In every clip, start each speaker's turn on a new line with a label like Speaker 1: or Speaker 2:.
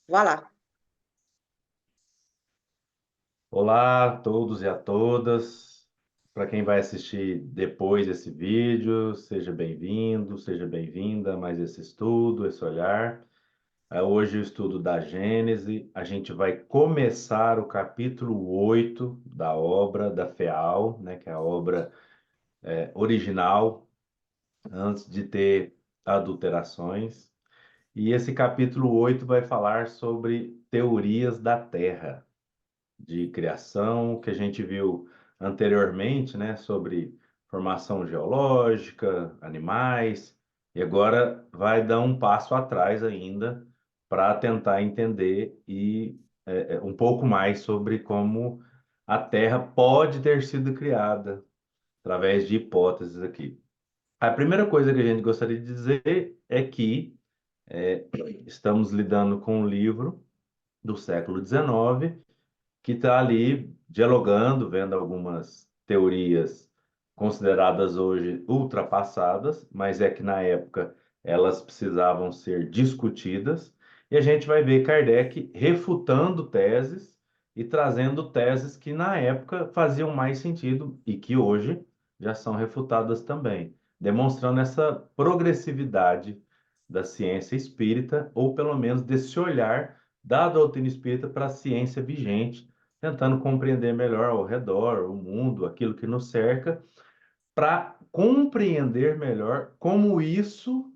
Speaker 1: Voilà.
Speaker 2: Olá a todos e a todas. Para quem vai assistir depois desse vídeo, seja bem-vindo, seja bem-vinda a mais esse estudo, esse olhar. Hoje o estudo da Gênese. A gente vai começar o capítulo 8 da obra da FEAL, né, que é a obra original, antes de ter adulterações. E esse capítulo 8 vai falar sobre teorias da Terra, de criação, que a gente viu anteriormente, né, sobre formação geológica, animais, e agora vai dar um passo atrás ainda para tentar entender um pouco mais sobre como a Terra pode ter sido criada através de hipóteses aqui. A primeira coisa que a gente gostaria de dizer é que é, estamos lidando com um livro do século XIX que está ali dialogando, vendo algumas teorias consideradas hoje ultrapassadas, mas é que na época elas precisavam ser discutidas, e a gente vai ver Kardec refutando teses e trazendo teses que na época faziam mais sentido e que hoje já são refutadas também, demonstrando essa progressividade da ciência espírita, ou pelo menos desse olhar da doutrina espírita para a ciência vigente, tentando compreender melhor ao redor, o mundo, aquilo que nos cerca, para compreender melhor como isso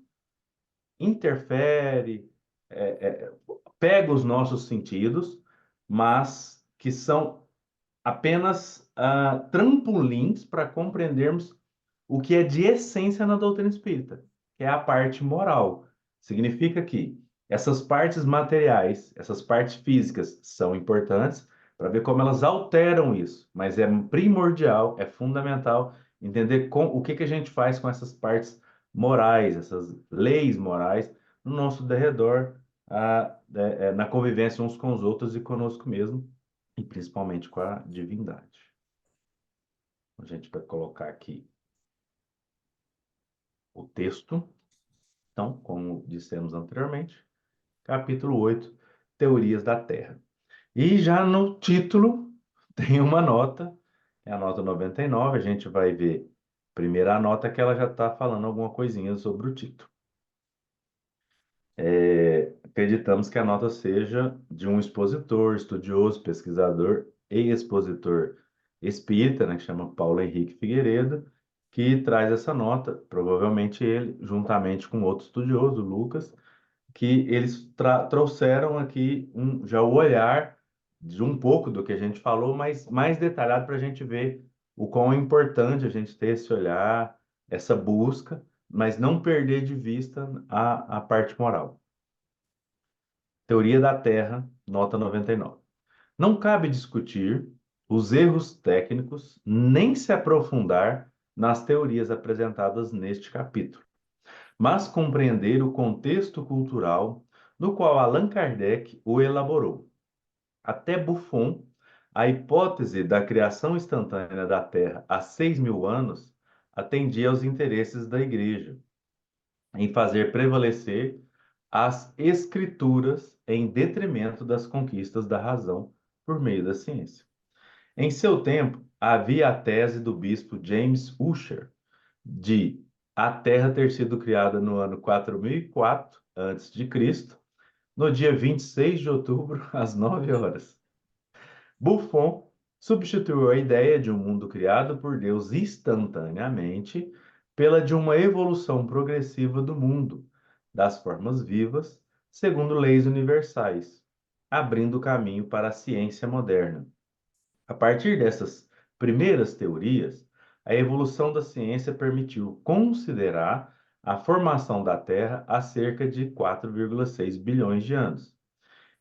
Speaker 2: interfere, é, é, pega os nossos sentidos, mas que são apenas trampolins para compreendermos o que é de essência na doutrina espírita, que é a parte moral. Significa que essas partes materiais, essas partes físicas são importantes para ver como elas alteram isso, mas é primordial, é fundamental entender o que que a gente faz com essas partes morais, essas leis morais no nosso derredor, na convivência uns com os outros e conosco mesmo, e principalmente com a divindade. A gente vai colocar aqui o texto. Então, como dissemos anteriormente, capítulo 8, Teorias da Terra. E já no título tem uma nota, é a nota 99. A gente vai ver primeira nota que ela já está falando alguma coisinha sobre o título. Acreditamos que a nota seja de um expositor, estudioso, pesquisador e expositor espírita, né, que chama Paulo Henrique Figueiredo, que traz essa nota, provavelmente ele, juntamente com outro estudioso, Lucas, que eles trouxeram aqui já o olhar de um pouco do que a gente falou, mas mais detalhado para a gente ver o quão é importante a gente ter esse olhar, essa busca, mas não perder de vista a parte moral. Teoria da Terra, nota 99. Não cabe discutir os erros técnicos nem se aprofundar nas teorias apresentadas neste capítulo, mas compreender o contexto cultural no qual Allan Kardec o elaborou. Até Buffon, a hipótese da criação instantânea da Terra há 6.000 anos atendia aos interesses da Igreja, em fazer prevalecer as escrituras em detrimento das conquistas da razão por meio da ciência. Em seu tempo, havia a tese do bispo James Ussher de a Terra ter sido criada no ano 4004 a.C., no dia 26 de outubro, às 9 horas. Buffon substituiu a ideia de um mundo criado por Deus instantaneamente pela de uma evolução progressiva do mundo, das formas vivas, segundo leis universais, abrindo caminho para a ciência moderna. A partir dessas primeiras teorias, a evolução da ciência permitiu considerar a formação da Terra há cerca de 4,6 bilhões de anos.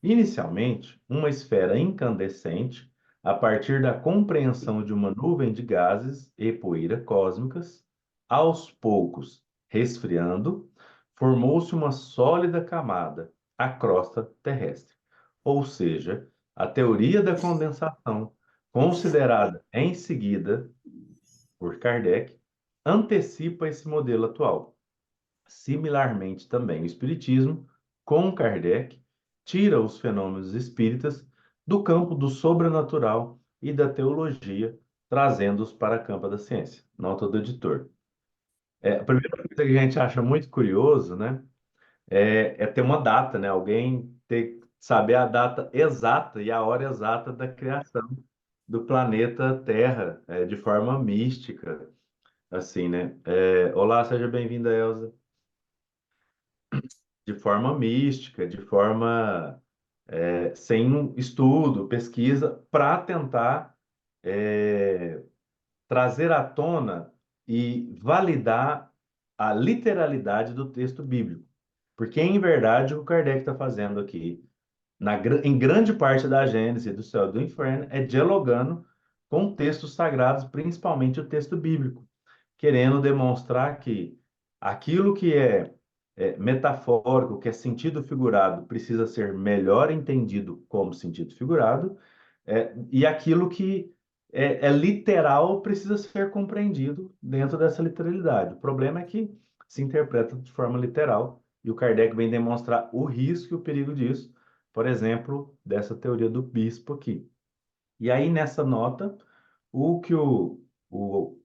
Speaker 2: Inicialmente, uma esfera incandescente, a partir da compreensão de uma nuvem de gases e poeira cósmicas, aos poucos resfriando, formou-se uma sólida camada, a crosta terrestre. Ou seja, a teoria da condensação, considerada em seguida por Kardec, antecipa esse modelo atual. Similarmente, também o Espiritismo, com Kardec, tira os fenômenos espíritas do campo do sobrenatural e da teologia, trazendo-os para a campo da ciência. Nota do editor. A primeira coisa que a gente acha muito curioso, né, é ter uma data, né? Alguém ter saber a data exata e a hora exata da criação do planeta Terra, de forma mística, assim, né? Olá, seja bem-vinda, Elza. De forma mística, de forma sem um estudo, pesquisa, para tentar é, trazer à tona e validar a literalidade do texto bíblico. Porque, em verdade, o que o Kardec está fazendo aqui, em grande parte da Gênese, do céu e do inferno, é dialogando com textos sagrados, principalmente o texto bíblico, querendo demonstrar que aquilo que é metafórico, que é sentido figurado, precisa ser melhor entendido como sentido figurado, e aquilo que é literal precisa ser compreendido dentro dessa literalidade. O problema é que se interpreta de forma literal, e o Kardec vem demonstrar o risco e o perigo disso, por exemplo, dessa teoria do bispo aqui. E aí, nessa nota, o que o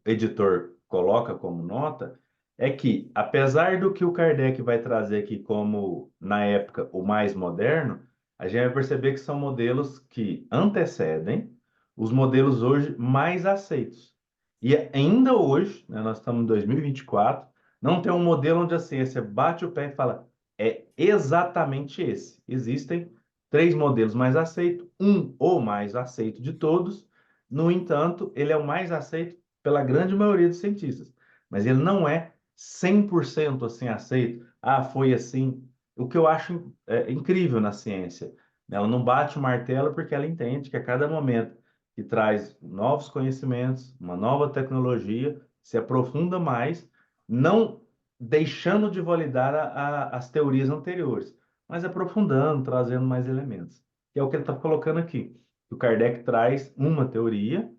Speaker 2: editor coloca como nota é que, apesar do que o Kardec vai trazer aqui como, na época, o mais moderno, a gente vai perceber que são modelos que antecedem os modelos hoje mais aceitos. E ainda hoje, né, nós estamos em 2024, não tem um modelo onde a ciência bate o pé e fala é exatamente esse. Existem três modelos mais aceitos, um ou mais aceito de todos. No entanto, ele é o mais aceito pela grande maioria dos cientistas, mas ele não é 100% assim aceito. Ah, foi assim. O que eu acho incrível na ciência, né? Ela não bate o martelo porque ela entende que a cada momento que traz novos conhecimentos, uma nova tecnologia, se aprofunda mais, não deixando de validar as teorias anteriores, mas aprofundando, trazendo mais elementos. Que é o que ele está colocando aqui. O Kardec traz uma teoria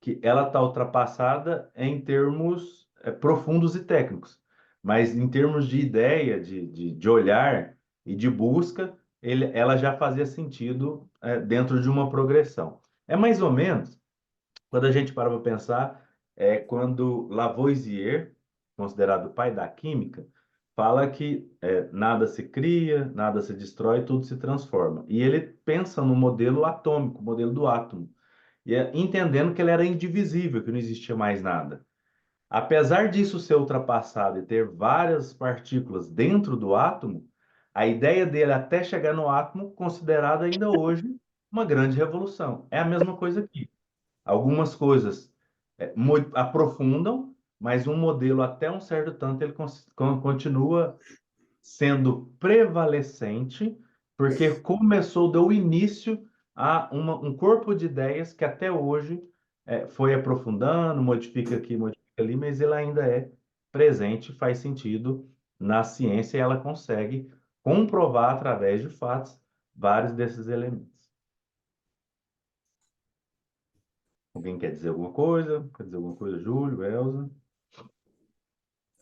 Speaker 2: que ela está ultrapassada em termos profundos e técnicos, mas em termos de ideia, de olhar e de busca, ela já fazia sentido dentro de uma progressão. É mais ou menos quando a gente para para pensar, quando Lavoisier, considerado o pai da química, fala que nada se cria, nada se destrói, tudo se transforma. E ele pensa no modelo atômico, modelo do átomo, e entendendo que ele era indivisível, que não existia mais nada. Apesar disso ser ultrapassado e ter várias partículas dentro do átomo, a ideia dele até chegar no átomo, considerada ainda hoje uma grande revolução. É a mesma coisa aqui. Algumas coisas aprofundam, mas um modelo até um certo tanto ele continua sendo prevalecente, porque começou, deu início a um corpo de ideias que até hoje foi aprofundando, modifica aqui, modifica ali, mas ele ainda é presente, faz sentido na ciência e ela consegue comprovar através de fatos vários desses elementos. Alguém quer dizer alguma coisa? Quer dizer alguma coisa, Júlio, Elza?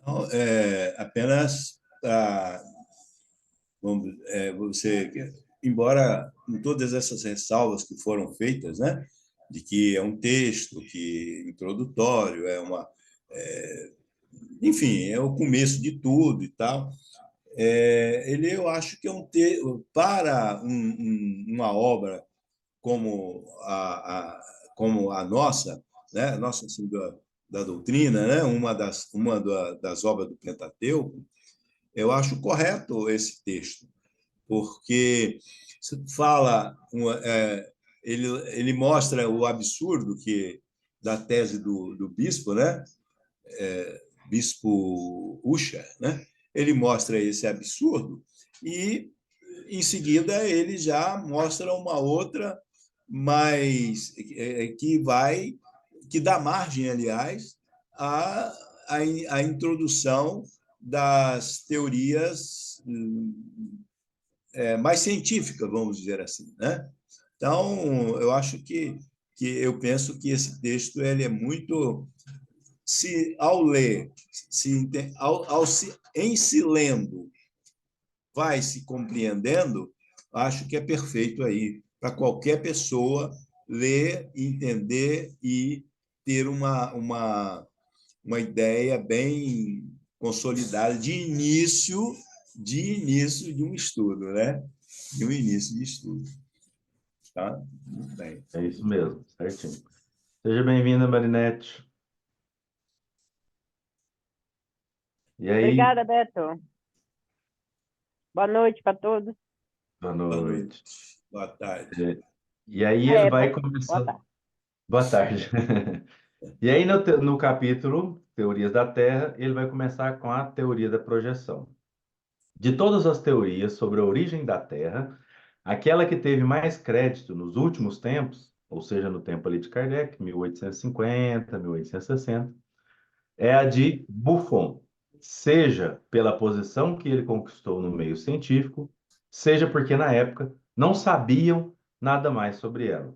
Speaker 1: Então, apenas você, embora com todas essas ressalvas que foram feitas, né, de que é um texto que introdutório, enfim, é o começo de tudo e tal. Eu acho que é para uma obra como como a nossa, né, nossa assim, da doutrina, né, das obras do Pentateuco, eu acho correto esse texto, porque fala, ele mostra o absurdo que da tese do bispo, né, bispo Ucha, né, ele mostra esse absurdo e em seguida ele já mostra uma outra, mas que dá margem, aliás, à, à introdução das teorias mais científicas, vamos dizer assim, né? Então, eu acho que eu penso que esse texto ele é muito, se ao ler, em se lendo, vai se compreendendo, acho que é perfeito aí para qualquer pessoa ler, entender e ter uma ideia bem consolidada de início de um estudo, né? De um início de estudo. Tá? Muito bem.
Speaker 2: É isso mesmo, certinho. Seja bem-vinda, Marinete. E aí,
Speaker 3: Obrigada, Beto. Boa noite para todos.
Speaker 2: boa
Speaker 1: Boa noite.
Speaker 2: noite.
Speaker 1: Boa tarde.
Speaker 2: E aí ele vai
Speaker 3: Boa
Speaker 2: começar.
Speaker 3: tarde.
Speaker 2: Boa tarde. E aí no capítulo Teorias da Terra, ele vai começar com a teoria da projeção. De todas as teorias sobre a origem da Terra, aquela que teve mais crédito nos últimos tempos, ou seja, no tempo ali de Kardec, 1850, 1860, é a de Buffon, seja pela posição que ele conquistou no meio científico, seja porque na época não sabiam nada mais sobre ela.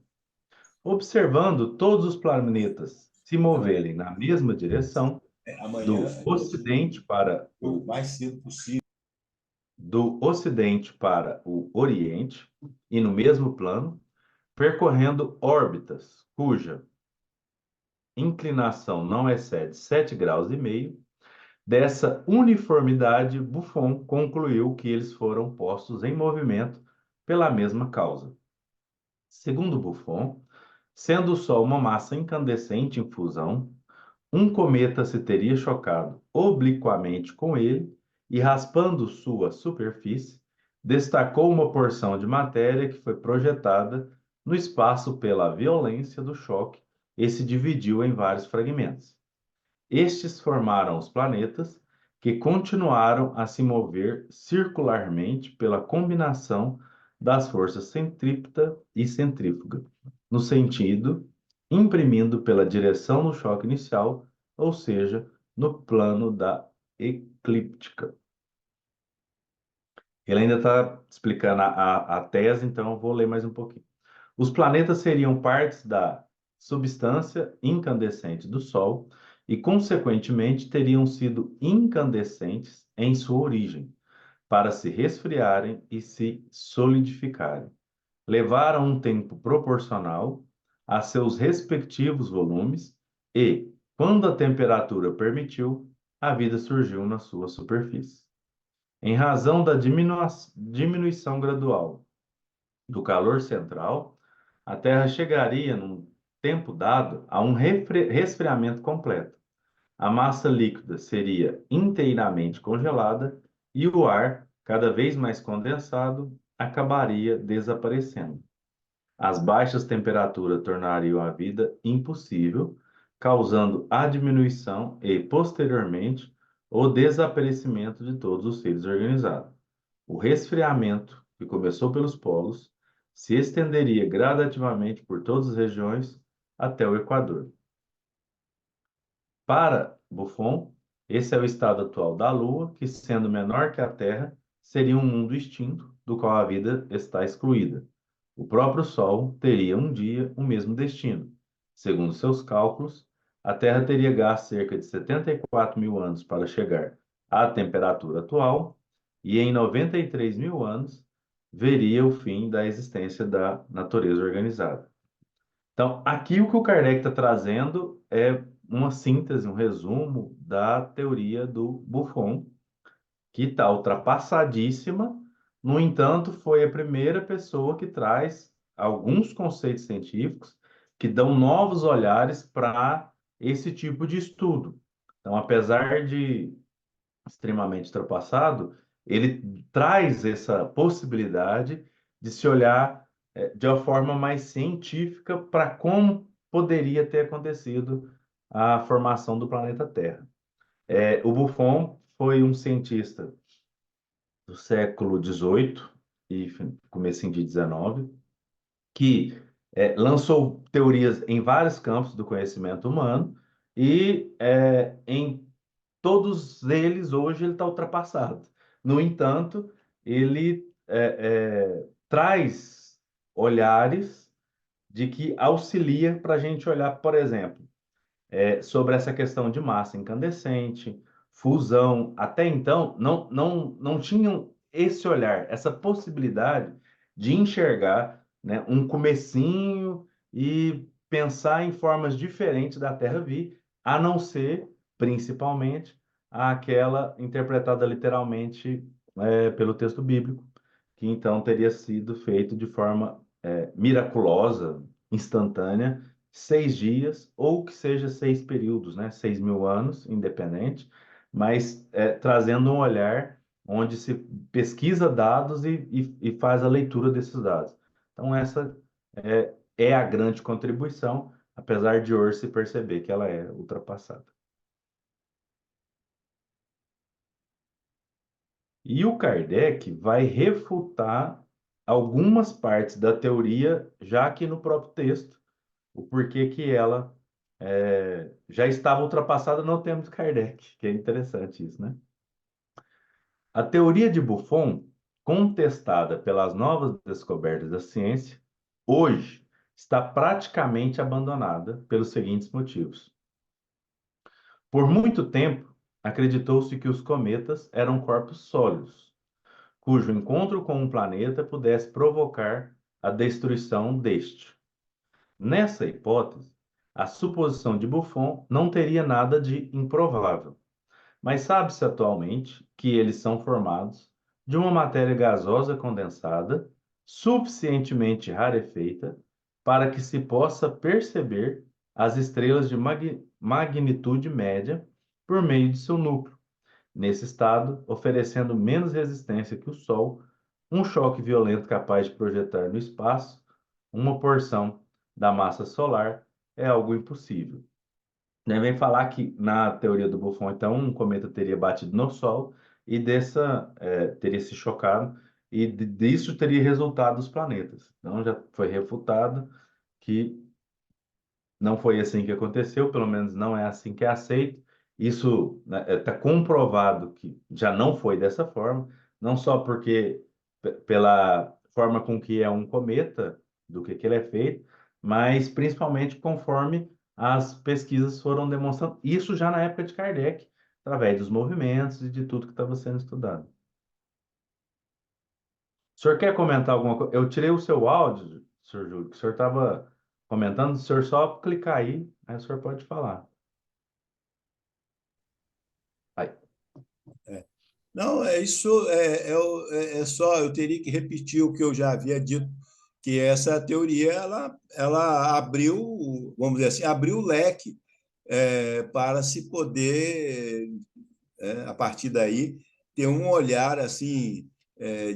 Speaker 2: Observando todos os planetas se moverem na mesma direção,
Speaker 1: Amanhã,
Speaker 2: do ocidente para
Speaker 1: o
Speaker 2: o
Speaker 1: mais cedo possível.
Speaker 2: do Ocidente para o Oriente e no mesmo plano, percorrendo órbitas cuja inclinação não excede 7 graus e meio. Dessa uniformidade, Buffon concluiu que eles foram postos em movimento pela mesma causa. Segundo Buffon, sendo o Sol uma massa incandescente em fusão, um cometa se teria chocado obliquamente com ele e, raspando sua superfície, destacou uma porção de matéria que foi projetada no espaço pela violência do choque e se dividiu em vários fragmentos. Estes formaram os planetas, que continuaram a se mover circularmente pela combinação das forças centrípeta e centrífuga, no sentido, imprimindo pela direção no choque inicial, ou seja, no plano da eclíptica. Ele ainda está explicando a tese, então eu vou ler mais um pouquinho. Os planetas seriam partes da substância incandescente do Sol e, consequentemente, teriam sido incandescentes em sua origem, para se resfriarem e se solidificarem. Levaram um tempo proporcional a seus respectivos volumes e, quando a temperatura permitiu, a vida surgiu na sua superfície. Em razão da diminuição gradual do calor central, a Terra chegaria, num tempo dado, a um resfriamento completo. A massa líquida seria inteiramente congelada e o ar, cada vez mais condensado, acabaria desaparecendo. As baixas temperaturas tornariam a vida impossível, causando a diminuição e, posteriormente, o desaparecimento de todos os seres organizados. O resfriamento, que começou pelos polos, se estenderia gradativamente por todas as regiões até o Equador. Para Buffon, esse é o estado atual da Lua, que, sendo menor que a Terra, seria um mundo extinto, do qual a vida está excluída. O próprio Sol teria um dia o mesmo destino. Segundo seus cálculos, a Terra teria gasto cerca de 74 mil anos para chegar à temperatura atual, e em 93 mil anos veria o fim da existência da natureza organizada. Então, aqui o que o Kardec está trazendo é uma síntese, um resumo da teoria do Buffon, que está ultrapassadíssima. No entanto, foi a primeira pessoa que traz alguns conceitos científicos que dão novos olhares para esse tipo de estudo. Então, apesar de extremamente ultrapassado, ele traz essa possibilidade de se olhar de uma forma mais científica para como poderia ter acontecido a formação do planeta Terra. O Buffon foi um cientista do século XVIII e comecinho de XIX, que lançou teorias em vários campos do conhecimento humano e em todos eles hoje ele está ultrapassado. No entanto, ele traz olhares de que auxilia para a gente olhar, por exemplo, sobre essa questão de massa incandescente, fusão. Até então, não tinham esse olhar, essa possibilidade de enxergar, né, um comecinho e pensar em formas diferentes da Terra vir, a não ser, principalmente, aquela interpretada literalmente pelo texto bíblico, que então teria sido feito de forma miraculosa, instantânea, 6 dias, ou que seja 6 períodos, né? 6.000 anos, independente, mas trazendo um olhar onde se pesquisa dados e faz a leitura desses dados. Então, essa é a grande contribuição, apesar de hoje se perceber que ela é ultrapassada. E o Kardec vai refutar algumas partes da teoria, já aqui no próprio texto, o porquê que ela já estava ultrapassada no tempo de Kardec, que é interessante isso, né? A teoria de Buffon, contestada pelas novas descobertas da ciência, hoje está praticamente abandonada pelos seguintes motivos. Por muito tempo, acreditou-se que os cometas eram corpos sólidos, cujo encontro com um planeta pudesse provocar a destruição deste. Nessa hipótese, a suposição de Buffon não teria nada de improvável, mas sabe-se atualmente que eles são formados de uma matéria gasosa condensada, suficientemente rarefeita para que se possa perceber as estrelas de magnitude média por meio de seu núcleo. Nesse estado, oferecendo menos resistência que o Sol, um choque violento capaz de projetar no espaço uma porção da massa solar é algo impossível. Vem falar que na teoria do Buffon, então, um cometa teria batido no Sol e teria se chocado e disso teria resultado os planetas. Então já foi refutado que não foi assim que aconteceu, pelo menos não é assim que é aceito. Isso está comprovado que já não foi dessa forma, não só porque pela forma com que é um cometa, do que ele é feito, mas principalmente conforme as pesquisas foram demonstrando, isso já na época de Kardec, através dos movimentos e de tudo que estava sendo estudado. O senhor quer comentar alguma coisa? Eu tirei o seu áudio, senhor Júlio, que o senhor estava comentando, o senhor só clicar aí o senhor pode falar. Aí.
Speaker 1: Não, é isso, é só, eu teria que repetir o que eu já havia dito, que essa teoria, ela abriu, vamos dizer assim, abriu o leque para se poder, a partir daí, ter um olhar, assim,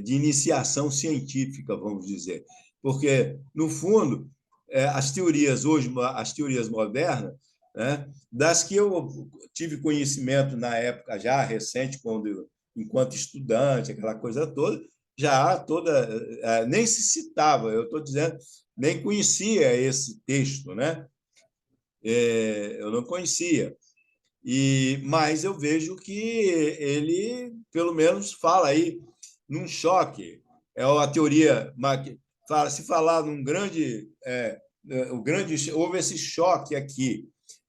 Speaker 1: de iniciação científica, vamos dizer. Porque, no fundo, as teorias hoje, as teorias modernas, né, das que eu tive conhecimento na época já recente, enquanto estudante, aquela coisa toda, já toda nem se citava, eu estou dizendo, nem conhecia esse texto, né? Eu não conhecia. Mas eu vejo que ele, pelo menos, fala aí num choque. É a teoria, se falar num grande, houve esse choque aqui,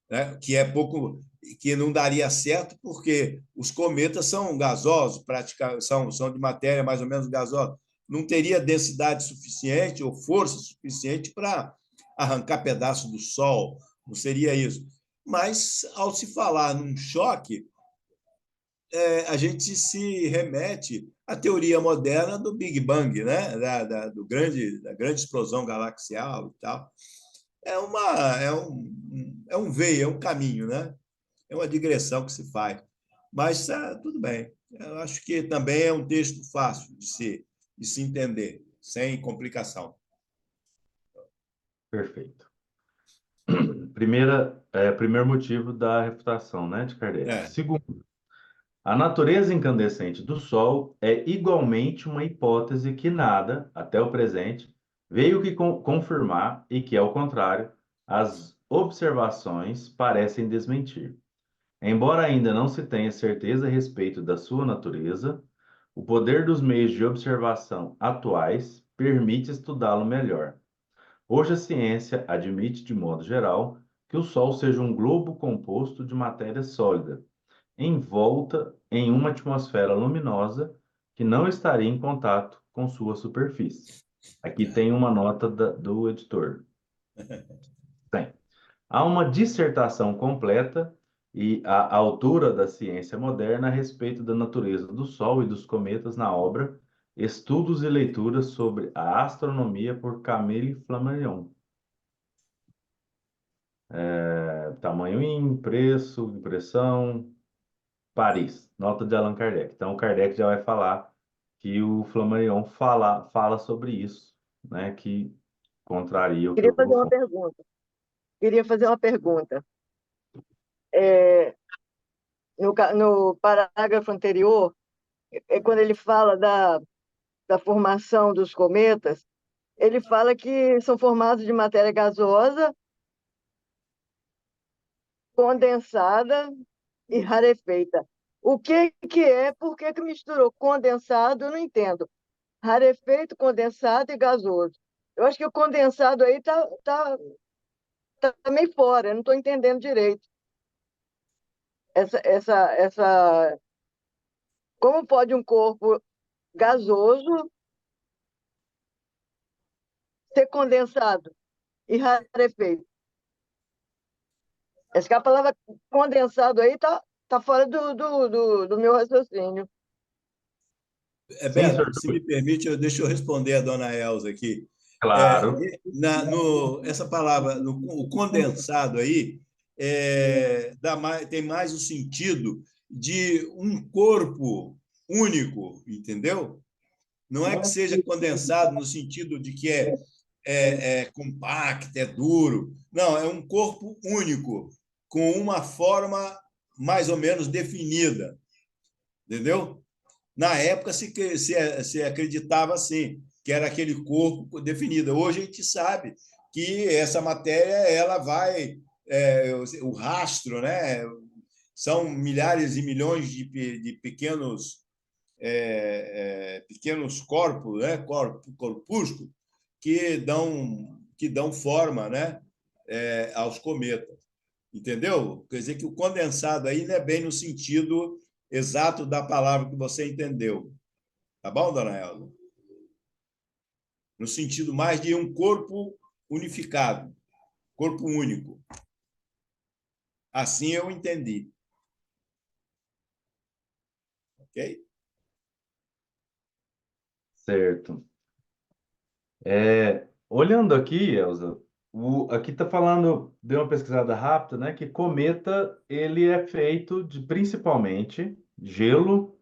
Speaker 1: né, que é pouco, que não daria certo porque os cometas são gasosos, são de matéria mais ou menos gasosa, não teria densidade suficiente ou força suficiente para arrancar pedaço do Sol, não seria isso. Mas, ao se falar num choque, a gente se remete à teoria moderna do Big Bang, né? Da grande explosão galaxial e tal. É um veio, é um caminho, né? É uma digressão que se faz. Mas tudo bem. Eu acho que também é um texto fácil de se entender, sem complicação.
Speaker 2: Perfeito. Primeiro motivo da refutação, né, de Kardec.
Speaker 1: É,
Speaker 2: Segundo, a natureza incandescente do Sol é igualmente uma hipótese que nada, até o presente, veio que confirmar e que, ao contrário, as observações parecem desmentir. Embora ainda não se tenha certeza a respeito da sua natureza, o poder dos meios de observação atuais permite estudá-lo melhor. Hoje a ciência admite, de modo geral, que o Sol seja um globo composto de matéria sólida, envolta em uma atmosfera luminosa que não estaria em contato com sua superfície. Aqui tem uma nota do editor. Tem. Há uma dissertação completa e a altura da ciência moderna a respeito da natureza do Sol e dos cometas na obra Estudos e Leituras sobre a Astronomia por Camille Flammarion. Tamanho IN, preço, impressão, Paris, nota de Allan Kardec. Então, o Kardec já vai falar que o Flammarion fala sobre isso, né, que contraria o que
Speaker 3: Queria fazer
Speaker 2: ocorreu.
Speaker 3: uma pergunta. Queria fazer uma pergunta. É, no parágrafo anterior, quando ele fala da formação dos cometas, ele fala que são formados de matéria gasosa, condensada e rarefeita. O que é? Por que misturou condensado? Eu não entendo. Rarefeito, condensado e gasoso. Eu acho que o condensado aí tá meio fora, eu não estou entendendo direito. Como pode um corpo gasoso ser condensado e rarefeito? Acho que a palavra condensado aí tá fora do meu raciocínio.
Speaker 2: Sim,
Speaker 1: Beto,
Speaker 2: senhor.
Speaker 1: se me permite, deixa eu responder a dona Elza aqui. É,
Speaker 2: Claro.
Speaker 1: essa palavra, o condensado aí, tem mais o sentido de um corpo único, entendeu? Não é que seja condensado no sentido de que é compacto, é duro. Não, é um corpo único, com uma forma mais ou menos definida, entendeu? Na época se acreditava assim, que era aquele corpo definido. Hoje a gente sabe que essa matéria ela vai o rastro, né? São milhares e milhões de pequenos corpos, né? Corpúsculos que dão forma, né? Aos cometas. Entendeu? Quer dizer que o condensado aí não é bem no sentido exato da palavra que você entendeu. Tá bom, dona Elza? No sentido mais de um corpo unificado, corpo único. Assim eu entendi. Ok?
Speaker 2: Certo. Olhando aqui, Elza, aqui está falando, deu uma pesquisada rápida, né? Que cometa ele é feito de principalmente gelo,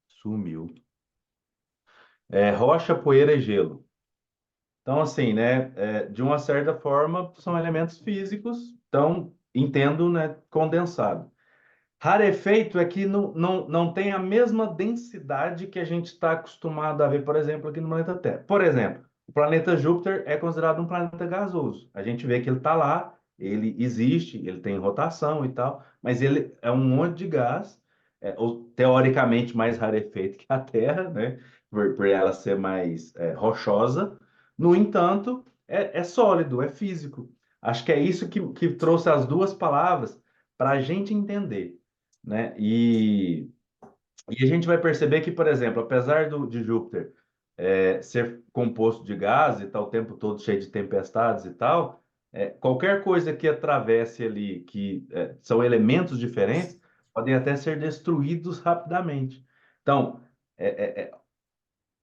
Speaker 2: sumiu, rocha, poeira e gelo. Então, assim, né? De uma certa forma, são elementos físicos. Então, entendo, né? Condensado. Rarefeito é que não tem a mesma densidade que a gente está acostumado a ver, por exemplo, aqui no planeta Terra. Por exemplo, o planeta Júpiter é considerado um planeta gasoso. A gente vê que ele está lá, ele existe, ele tem rotação e tal, mas ele é um monte de gás, ou, teoricamente mais rarefeito que a Terra, né? Por ela ser mais rochosa. No entanto, é sólido, é físico. Acho que é isso que trouxe as duas palavras para a gente entender, né? E a gente vai perceber que, por exemplo, apesar de Júpiter ser composto de gás e tal, o tempo todo cheio de tempestades e tal, qualquer coisa que atravesse ali, que são elementos diferentes, podem até ser destruídos rapidamente. Então,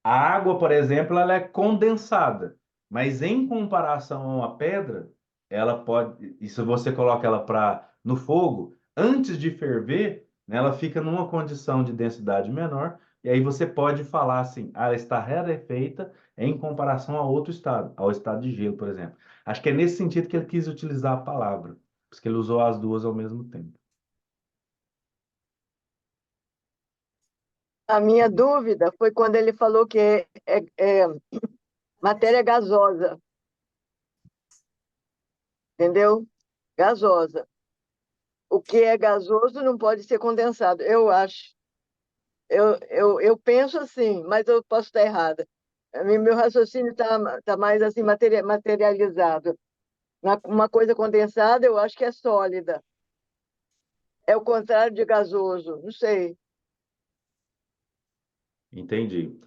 Speaker 2: a água, por exemplo, ela é condensada, mas em comparação a uma pedra, ela pode, e se você coloca ela no fogo, antes de ferver, né, ela fica numa condição de densidade menor, e aí você pode falar assim, ela está rarefeita em comparação a outro estado, ao estado de gelo, por exemplo. Acho que é nesse sentido que ele quis utilizar a palavra, porque ele usou as duas ao mesmo tempo.
Speaker 3: A minha dúvida foi quando ele falou que é matéria gasosa, entendeu? Gasosa. O que é gasoso não pode ser condensado, eu acho. Eu penso assim, mas eu posso estar errada. Meu raciocínio tá mais assim materializado. Uma coisa condensada, eu acho que é sólida. É o contrário de gasoso, não sei.
Speaker 2: Entendi.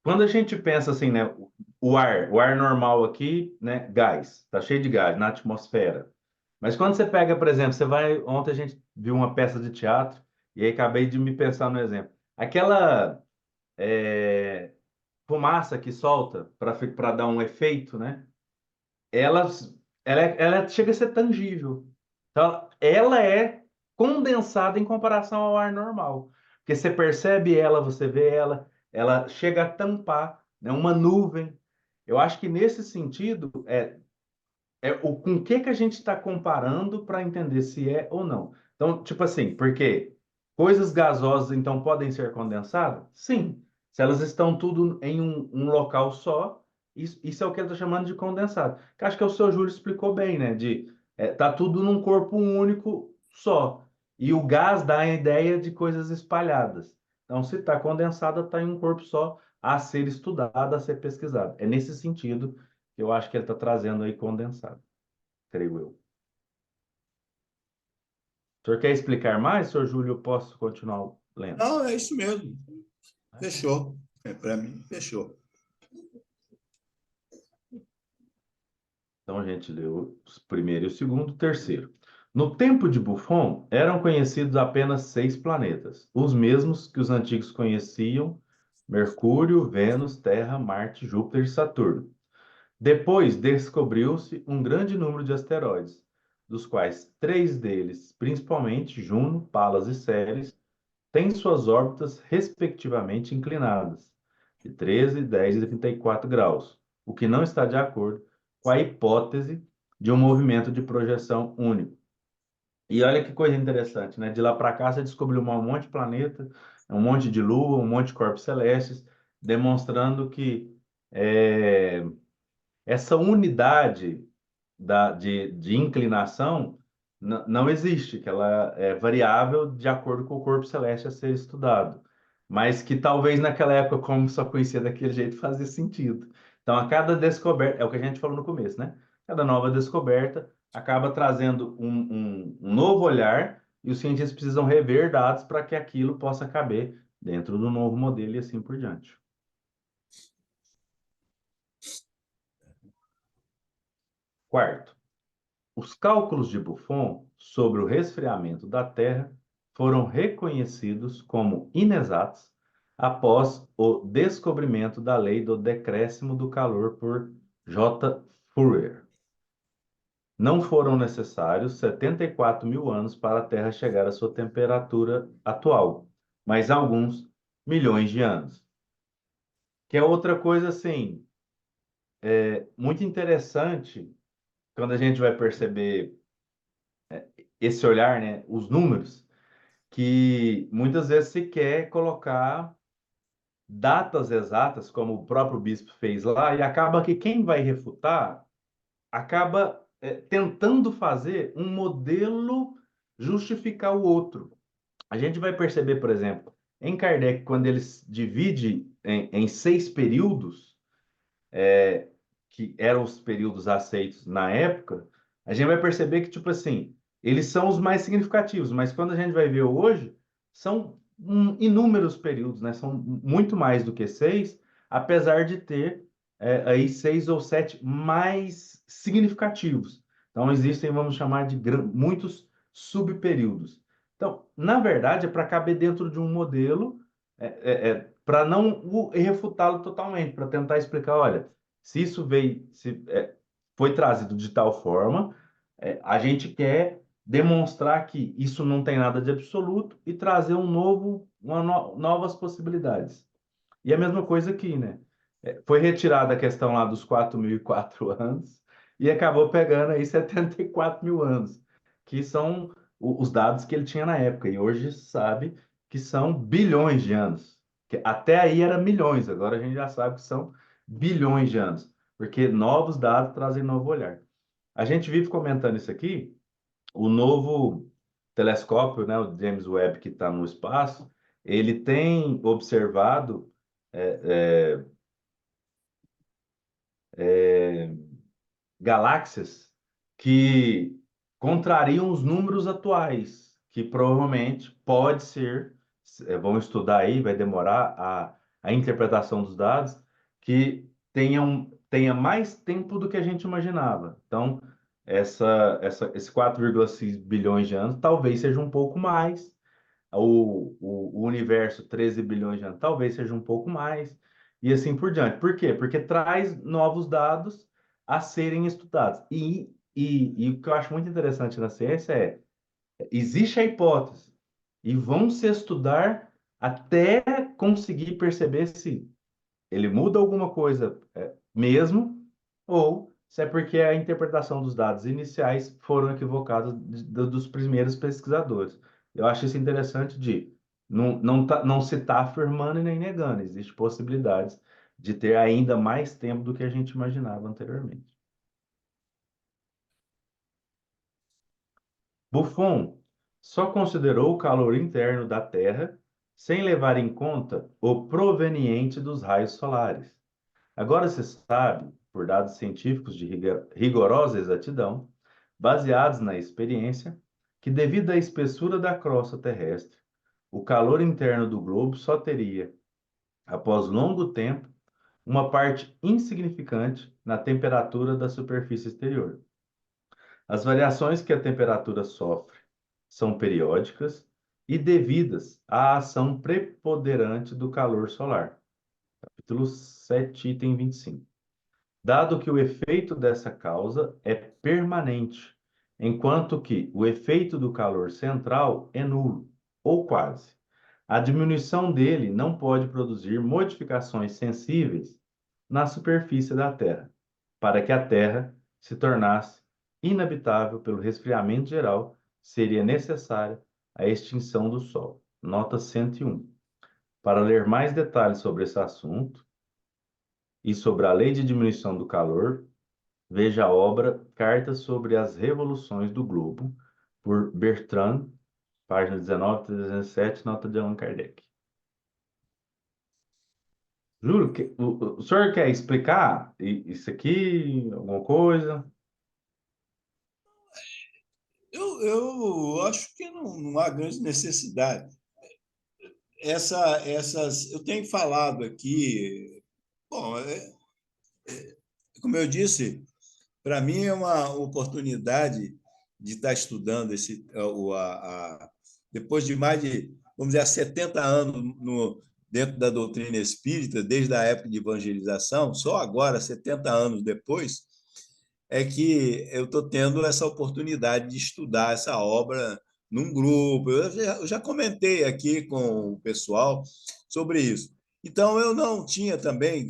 Speaker 2: quando a gente pensa assim, né, o ar normal aqui, né, gás, tá cheio de gás na atmosfera. Mas quando você pega, por exemplo, você vai, ontem a gente viu uma peça de teatro e aí acabei de me pensar no exemplo. Aquela é, fumaça que solta para dar um efeito, né? Ela, ela chega a ser tangível. Então, ela é condensada em comparação ao ar normal. Porque você percebe ela, você vê ela, ela chega a tampar, né, uma nuvem. Eu acho que nesse sentido, é o com que a gente está comparando para entender se é ou não. Então, tipo assim, porque coisas gasosas então podem ser condensadas? Sim. Se elas estão tudo em um local só, isso é o que eu estou chamando de condensado. Que acho que o seu Júlio explicou bem, né? Tá tudo num corpo único só. E o gás dá a ideia de coisas espalhadas. Então, se está condensada, está em um corpo só a ser estudado, a ser pesquisado. É nesse sentido que eu acho que ele está trazendo aí condensado, creio eu. O senhor quer explicar mais, senhor Júlio? Eu posso continuar lendo?
Speaker 1: Não, é isso mesmo. Fechou. Para mim, fechou.
Speaker 2: Então, a gente leu o primeiro e o segundo, o terceiro. No tempo de Buffon, eram conhecidos apenas 6 planetas, os mesmos que os antigos conheciam: Mercúrio, Vênus, Terra, Marte, Júpiter e Saturno. Depois descobriu-se um grande número de asteroides, dos quais 3 deles, principalmente Juno, Palas e Ceres, têm suas órbitas respectivamente inclinadas, de 13, 10 e 34 graus, o que não está de acordo com a hipótese de um movimento de projeção único. E olha que coisa interessante, né? De lá para cá você descobriu um monte de planeta, um monte de lua, um monte de corpos celestes, demonstrando que é, essa unidade de inclinação não existe, que ela é variável de acordo com o corpo celeste a ser estudado, mas que talvez naquela época, como só conhecia daquele jeito, fazia sentido. Então, a cada descoberta, é o que a gente falou no começo, né? Cada nova descoberta acaba trazendo um novo olhar e os cientistas precisam rever dados para que aquilo possa caber dentro do novo modelo e assim por diante. Quarto, os cálculos de Buffon sobre o resfriamento da Terra foram reconhecidos como inexatos após o descobrimento da lei do decréscimo do calor por J. Fourier. Não foram necessários 74 mil anos para a Terra chegar à sua temperatura atual, mas alguns milhões de anos. Que é outra coisa assim, muito interessante quando a gente vai perceber esse olhar, né, os números, que muitas vezes se quer colocar datas exatas, como o próprio bispo fez lá, e acaba que quem vai refutar acaba tentando fazer um modelo justificar o outro. A gente vai perceber, por exemplo, em Kardec, quando ele divide em 6 períodos, que eram os períodos aceitos na época, a gente vai perceber que, tipo assim, eles são os mais significativos, mas quando a gente vai ver hoje, são inúmeros períodos, né? São muito mais do que 6, apesar de ter aí 6 ou 7 mais significativos. Então, existem, vamos chamar de muitos subperíodos. Então, na verdade, é para caber dentro de um modelo, para não refutá-lo totalmente, para tentar explicar, olha, se isso veio, foi trazido de tal forma, a gente quer demonstrar que isso não tem nada de absoluto e trazer novas possibilidades. E a mesma coisa aqui, né? Foi retirada a questão lá dos 4.004 anos e acabou pegando aí 74 mil anos, que são os dados que ele tinha na época. E hoje sabe que são bilhões de anos. Que até aí era milhões, agora a gente já sabe que são bilhões de anos, porque novos dados trazem novo olhar. A gente vive comentando isso aqui, o novo telescópio, né, o James Webb, que está no espaço, ele tem observado é, galáxias que contrariam os números atuais, que provavelmente pode ser, vão estudar aí, vai demorar a interpretação dos dados tenha mais tempo do que a gente imaginava. Então, esse 4,6 bilhões de anos talvez seja um pouco mais, o universo 13 bilhões de anos talvez seja um pouco mais, e assim por diante. Por quê? Porque traz novos dados a serem estudados. E o que eu acho muito interessante na ciência existe a hipótese, e vão se estudar até conseguir perceber se ele muda alguma coisa mesmo, ou se é porque a interpretação dos dados iniciais foram equivocadas dos primeiros pesquisadores. Eu acho isso interessante de não se está afirmando e nem negando, existem possibilidades de ter ainda mais tempo do que a gente imaginava anteriormente. Buffon só considerou o calor interno da Terra sem levar em conta o proveniente dos raios solares. Agora se sabe, por dados científicos de rigorosa exatidão, baseados na experiência, que devido à espessura da crosta terrestre, o calor interno do globo só teria, após longo tempo, uma parte insignificante na temperatura da superfície exterior. As variações que a temperatura sofre são periódicas e devidas à ação preponderante do calor solar. Capítulo 7, item 25. Dado que o efeito dessa causa é permanente, enquanto que o efeito do calor central é nulo, ou quase. A diminuição dele não pode produzir modificações sensíveis na superfície da Terra, para que a Terra se tornasse inabitável pelo resfriamento geral, seria necessária a extinção do Sol. Nota 101. Para ler mais detalhes sobre esse assunto e sobre a lei de diminuição do calor, veja a obra Cartas sobre as Revoluções do Globo, por Bertrand, página 19, 307, nota de Allan Kardec. Júlio, o senhor quer explicar isso aqui, alguma coisa?
Speaker 1: Eu acho que não há grande necessidade. Eu tenho falado aqui, bom, como eu disse, para mim é uma oportunidade de estar estudando depois de mais de, vamos dizer, 70 anos dentro da doutrina espírita, desde a época de evangelização, só agora, 70 anos depois, é que eu estou tendo essa oportunidade de estudar essa obra num grupo. Eu já comentei aqui com o pessoal sobre isso. Então, eu não tinha também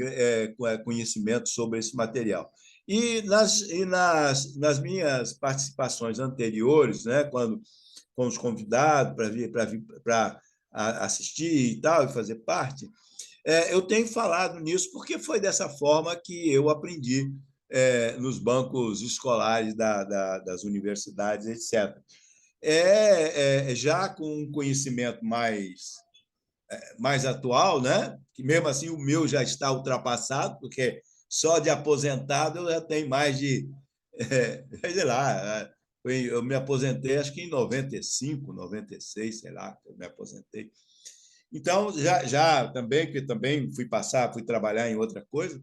Speaker 1: conhecimento sobre esse material. Nas minhas participações anteriores, né, quando com os convidados para assistir e tal, e fazer parte, eu tenho falado nisso porque foi dessa forma que eu aprendi nos bancos escolares das universidades, etc. Já com um conhecimento mais atual, né? Que mesmo assim o meu já está ultrapassado, porque só de aposentado eu já tenho mais de, sei lá, eu me aposentei acho que em 95, 96, sei lá, eu me aposentei. Então, já também, que também fui trabalhar em outra coisa,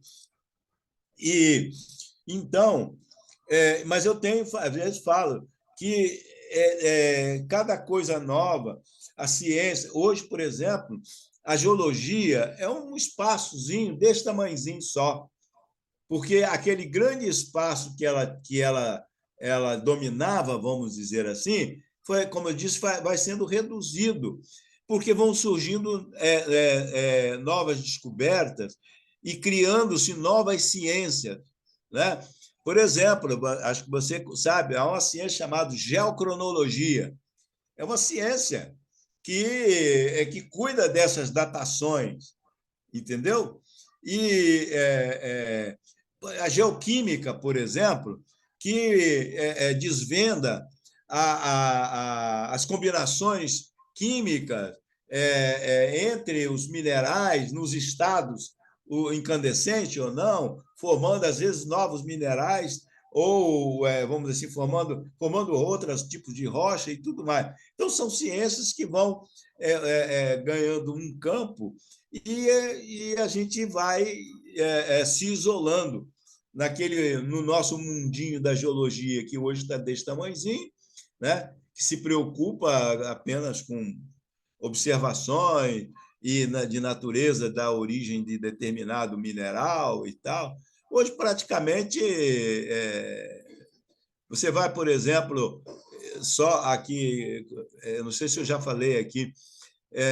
Speaker 1: e então, mas eu tenho, às vezes falo que cada coisa nova, a ciência, hoje, por exemplo, a geologia é um espaçozinho desse tamanhozinho só, porque aquele grande espaço que ela dominava, vamos dizer assim, foi, como eu disse, vai sendo reduzido, porque vão surgindo novas descobertas e criando-se novas ciências, né? Por exemplo, acho que você sabe, há uma ciência chamada geocronologia. É uma ciência que cuida dessas datações, entendeu? E a geoquímica, por exemplo, que desvenda as combinações químicas entre os minerais nos estados, o incandescente ou não, formando, às vezes, novos minerais ou, vamos dizer assim, formando outros tipos de rocha e tudo mais. Então, são ciências que vão ganhando um campo e a gente vai se isolando no nosso mundinho da geologia, que hoje está desse tamanhozinho, né? Que se preocupa apenas com observações de natureza da origem de determinado mineral e tal. Hoje, praticamente, você vai, por exemplo, só aqui, não sei se eu já falei aqui,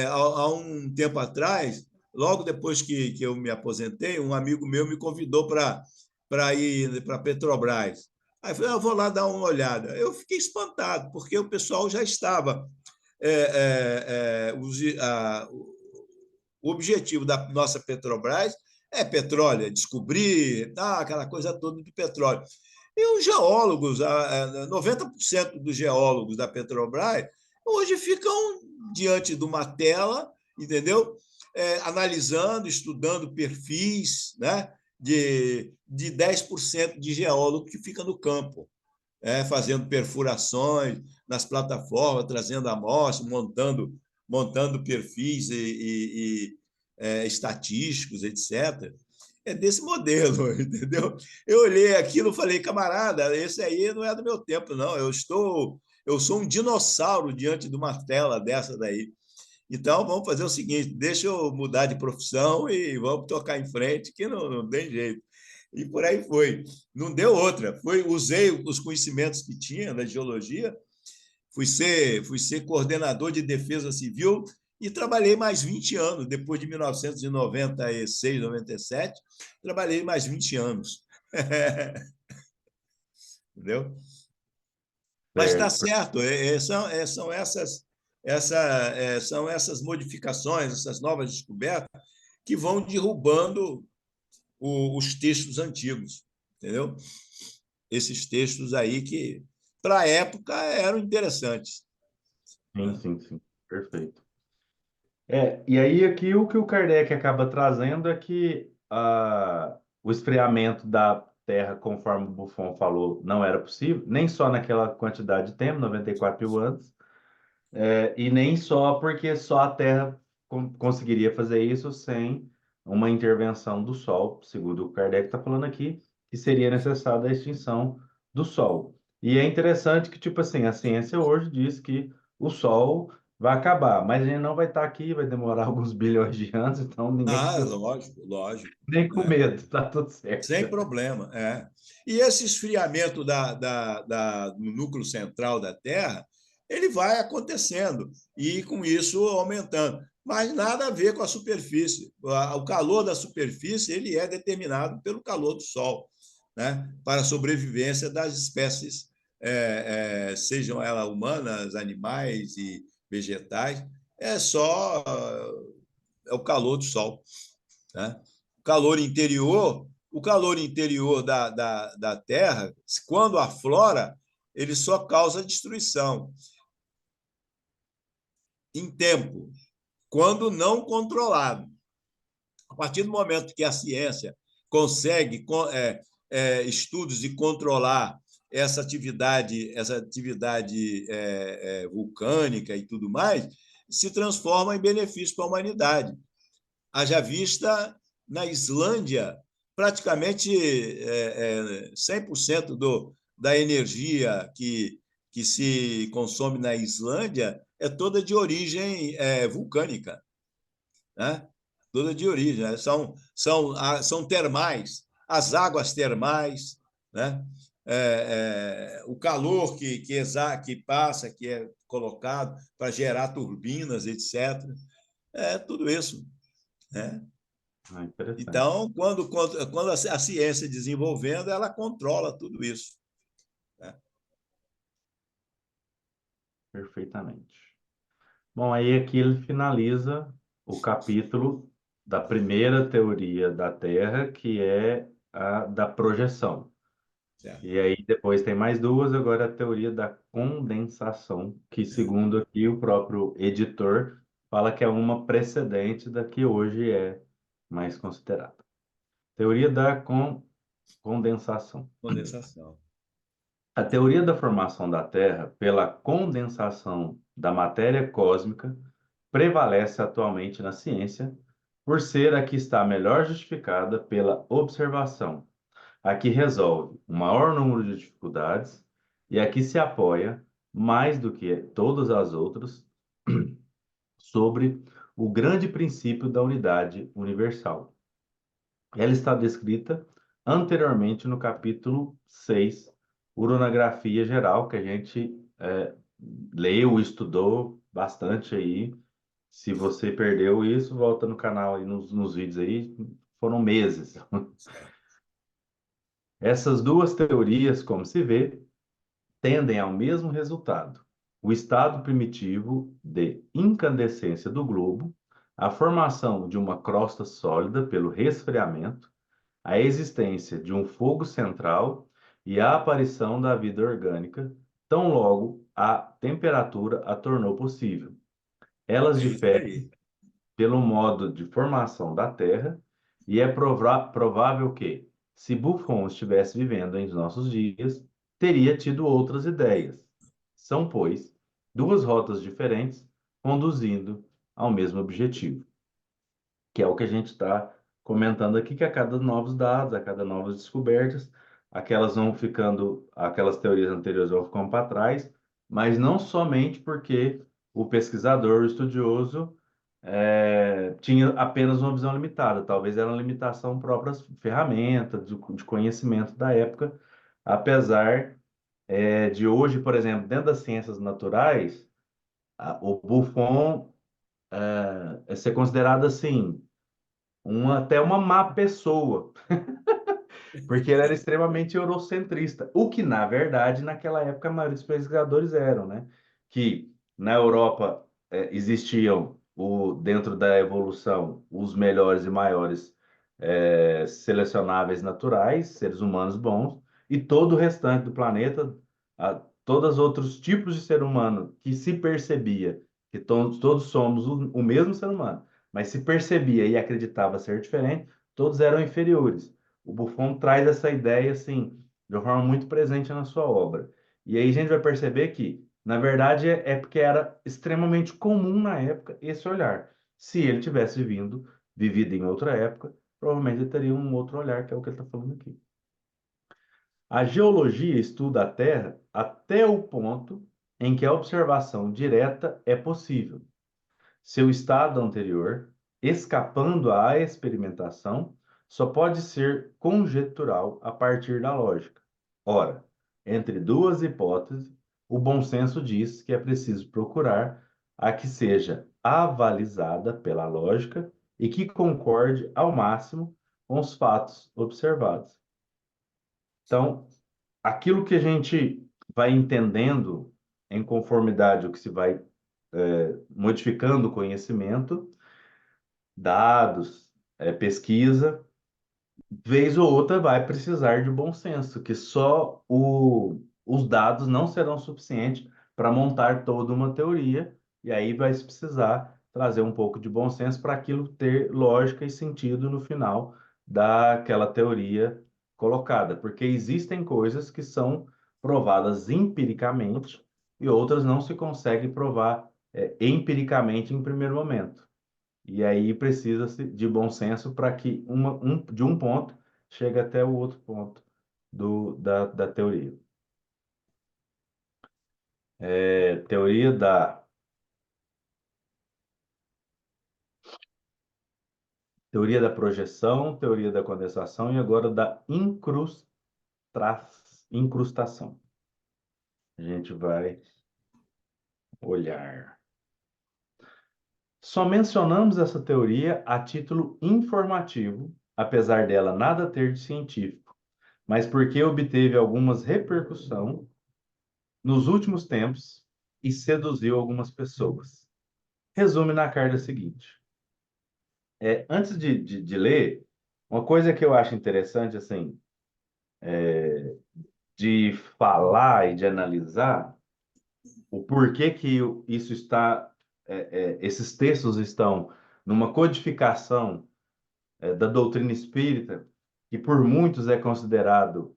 Speaker 1: há um tempo atrás, logo depois que eu me aposentei, um amigo meu me convidou para ir para a Petrobras. Aí eu falei, eu vou lá dar uma olhada. Eu fiquei espantado, porque o pessoal já estava. O objetivo da nossa Petrobras é petróleo, é descobrir aquela coisa toda do petróleo. E os geólogos, 90% dos geólogos da Petrobras, hoje ficam diante de uma tela, entendeu? Analisando, estudando perfis, né? de 10% de geólogo que fica no campo, fazendo perfurações nas plataformas, trazendo amostras, montando perfis estatísticos, etc. É desse modelo, entendeu? Eu olhei aquilo e falei, camarada, esse aí não é do meu tempo, não. Eu sou um dinossauro diante de uma tela dessa daí. Então, vamos fazer o seguinte: deixa eu mudar de profissão e vamos tocar em frente, que não tem jeito. E por aí foi. Não deu outra. Usei os conhecimentos que tinha da geologia, fui ser coordenador de defesa civil e trabalhei mais 20 anos. Depois de 1996, 97, trabalhei mais 20 anos. Entendeu? Mas está
Speaker 2: Certo.
Speaker 1: certo, são essas modificações, essas novas descobertas que vão derrubando os textos antigos, entendeu? Esses textos aí que, para a época, eram interessantes.
Speaker 2: Sim, sim, sim. Perfeito. E aí aqui o que o Kardec acaba trazendo é que o esfriamento da Terra, conforme o Buffon falou, não era possível, nem só naquela quantidade de tempo, 94 mil anos, e nem só porque só a Terra conseguiria fazer isso sem uma intervenção do Sol, segundo o Kardec está falando aqui, que seria necessária a extinção do Sol. E é interessante que, tipo assim, a ciência hoje diz que o Sol vai acabar, mas ele não vai estar aqui, vai demorar alguns bilhões de anos, então ninguém precisa
Speaker 1: Lógico, lógico.
Speaker 2: nem com
Speaker 1: Né?
Speaker 2: medo, tá tudo certo.
Speaker 1: Sem problema. E esse esfriamento do núcleo central da Terra, ele vai acontecendo e, com isso, aumentando. Mas nada a ver com a superfície. O calor da superfície ele é determinado pelo calor do Sol, né? Para a sobrevivência das espécies, sejam elas humanas, animais e vegetais. É o calor do Sol. Né? O calor interior da Terra, quando aflora, ele só causa destruição em tempo, quando não controlado. A partir do momento que a ciência consegue estudos de controlar essa atividade vulcânica e tudo mais, se transforma em benefício para a humanidade. Haja vista na Islândia, praticamente 100% da energia que se consome na Islândia é toda de origem vulcânica, né? Toda de origem. Né? São termais, as águas termais, né? O calor que passa, que é colocado para gerar turbinas, etc. Tudo isso. Né?
Speaker 2: Interessante,
Speaker 1: Então, quando a ciência desenvolvendo, ela controla tudo isso. Né?
Speaker 2: perfeitamente. Bom, aí aqui ele finaliza o capítulo da primeira teoria da Terra, que é a da projeção.
Speaker 1: Certo.
Speaker 2: E aí depois tem mais duas, agora a teoria da condensação, que segundo aqui o próprio editor fala que é uma precedente da que hoje é mais considerada. Teoria da condensação.
Speaker 1: Condensação.
Speaker 2: A teoria da formação da Terra pela condensação da matéria cósmica prevalece atualmente na ciência, por ser a que está melhor justificada pela observação, a que resolve o maior número de dificuldades e a que se apoia, mais do que todas as outras, sobre o grande princípio da unidade universal. Ela está descrita anteriormente no capítulo 6, Uranografia Geral, que a gente leu, estudou bastante aí. Se você perdeu isso, volta no canal aí, nos vídeos aí, foram meses. Essas duas teorias, como se vê, tendem ao mesmo resultado: o estado primitivo de incandescência do globo, a formação de uma crosta sólida pelo resfriamento, a existência de um fogo central e a aparição da vida orgânica, tão logo a temperatura a tornou possível. Elas
Speaker 1: É isso
Speaker 2: diferem
Speaker 1: aí.
Speaker 2: pelo modo de formação da Terra, e é provável que, se Buffon estivesse vivendo em nossos dias, teria tido outras ideias. São, pois, duas rotas diferentes conduzindo ao mesmo objetivo, que é o que a gente está comentando aqui, que a cada novos dados, a cada novas descobertas, aquelas vão ficando, aquelas teorias anteriores vão ficando para trás, mas não somente porque o pesquisador, o estudioso, tinha apenas uma visão limitada, talvez era uma limitação própria às ferramentas de conhecimento da época, apesar de hoje, por exemplo, dentro das ciências naturais, o Buffon é ser considerado assim até uma má pessoa, porque ele era extremamente eurocentrista, o que, na verdade, naquela época, a maioria dos pesquisadores eram, né? Que na Europa existiam, dentro da evolução, os melhores e maiores selecionáveis naturais, seres humanos bons, e todo o restante do planeta, todos os outros tipos de ser humano que se percebia que todos somos o mesmo ser humano, mas se percebia e acreditava ser diferente, todos eram inferiores. O Buffon traz essa ideia assim, de uma forma muito presente na sua obra. E aí a gente vai perceber que, na verdade, é porque era extremamente comum na época esse olhar. Se ele tivesse vivido em outra época, provavelmente ele teria um outro olhar, que é o que ele está falando aqui. A geologia estuda a Terra até o ponto em que a observação direta é possível. Seu estado anterior, escapando à experimentação, só pode ser conjectural a partir da lógica. Ora, entre duas hipóteses, o bom senso diz que é preciso procurar a que seja avalizada pela lógica e que concorde ao máximo com os fatos observados. Então, aquilo que a gente vai entendendo em conformidade ao que se vai modificando o conhecimento, dados, pesquisa, vez ou outra vai precisar de bom senso, que só os dados não serão suficientes para montar toda uma teoria, e aí vai se precisar trazer um pouco de bom senso para aquilo ter lógica e sentido no final daquela teoria colocada, porque existem coisas que são provadas empiricamente e outras não se consegue provar empiricamente em primeiro momento. E aí precisa-se de bom senso para que de um ponto chegue até o outro ponto da teoria. Teoria da projeção, teoria da condensação e agora da incrustação. A gente vai olhar. Só mencionamos essa teoria a título informativo, apesar dela nada ter de científico, mas porque obteve algumas repercussão nos últimos tempos e seduziu algumas pessoas. Resume na carta seguinte. Antes de ler, uma coisa que eu acho interessante, assim, de falar e de analisar o porquê que isso está, esses textos estão numa codificação, da doutrina espírita, que por muitos é considerado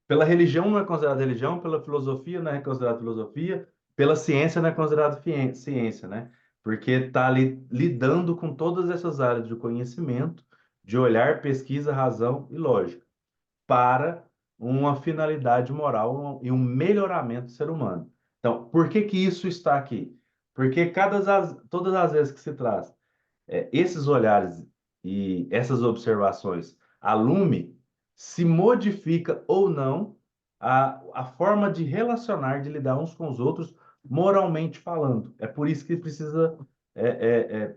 Speaker 2: pela religião não é considerado religião, pela filosofia não é considerado filosofia, pela ciência não é considerado ciência, né? Porque está ali lidando com todas essas áreas de conhecimento, de olhar, pesquisa, razão e lógica, para uma finalidade moral e um melhoramento do ser humano. Então, por que que isso está aqui? Porque todas as vezes que se traz esses olhares e essas observações a lume, se modifica ou não a forma de relacionar, de lidar uns com os outros, moralmente falando. É por isso que precisa é, é, é,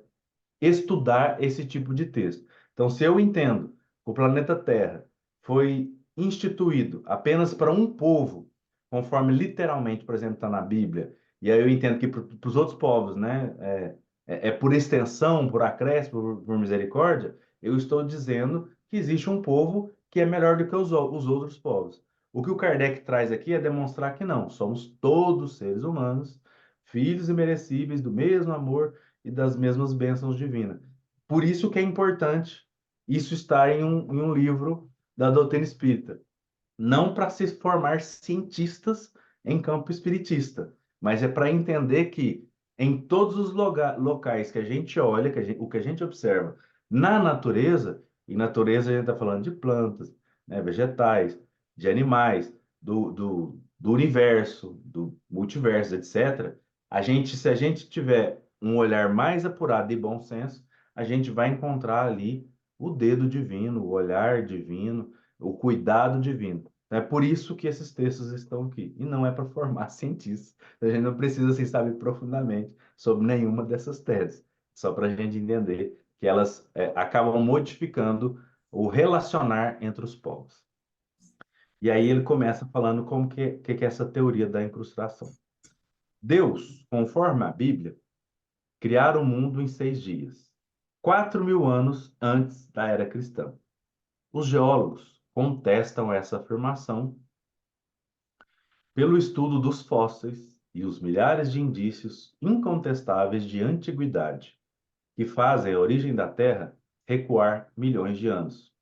Speaker 2: estudar esse tipo de texto. Então, se eu entendo que o planeta Terra foi instituído apenas para um povo, conforme literalmente, por exemplo, está na Bíblia, e aí eu entendo que para os outros povos, né, é por extensão, por acréscimo, por misericórdia, eu estou dizendo que existe um povo que é melhor do que os outros povos. O que o Kardec traz aqui é demonstrar que não, somos todos seres humanos, filhos imerecíveis do mesmo amor e das mesmas bênçãos divinas. Por isso que é importante isso estar em um livro da doutrina espírita. Não para se formar cientistas em campo espiritista, mas é para entender que em todos os locais que a gente olha, o que a gente observa na natureza, e natureza a gente está falando de plantas, né, vegetais, de animais, do universo, do multiverso, etc. Se a gente tiver um olhar mais apurado e bom senso, a gente vai encontrar ali o dedo divino, o olhar divino, o cuidado divino. É por isso que esses textos estão aqui. E não é para formar cientistas. A gente não precisa assim, saber profundamente sobre nenhuma dessas teses. Só para a gente entender que elas acabam modificando o relacionar entre os povos. E aí ele começa falando como que é essa teoria da incrustação. Deus, conforme a Bíblia, criara o mundo em 6 dias, 4.000 anos antes da era cristã. Os geólogos contestam essa afirmação pelo estudo dos fósseis e os milhares de indícios incontestáveis de antiguidade, que fazem a origem da Terra recuar milhões de anos.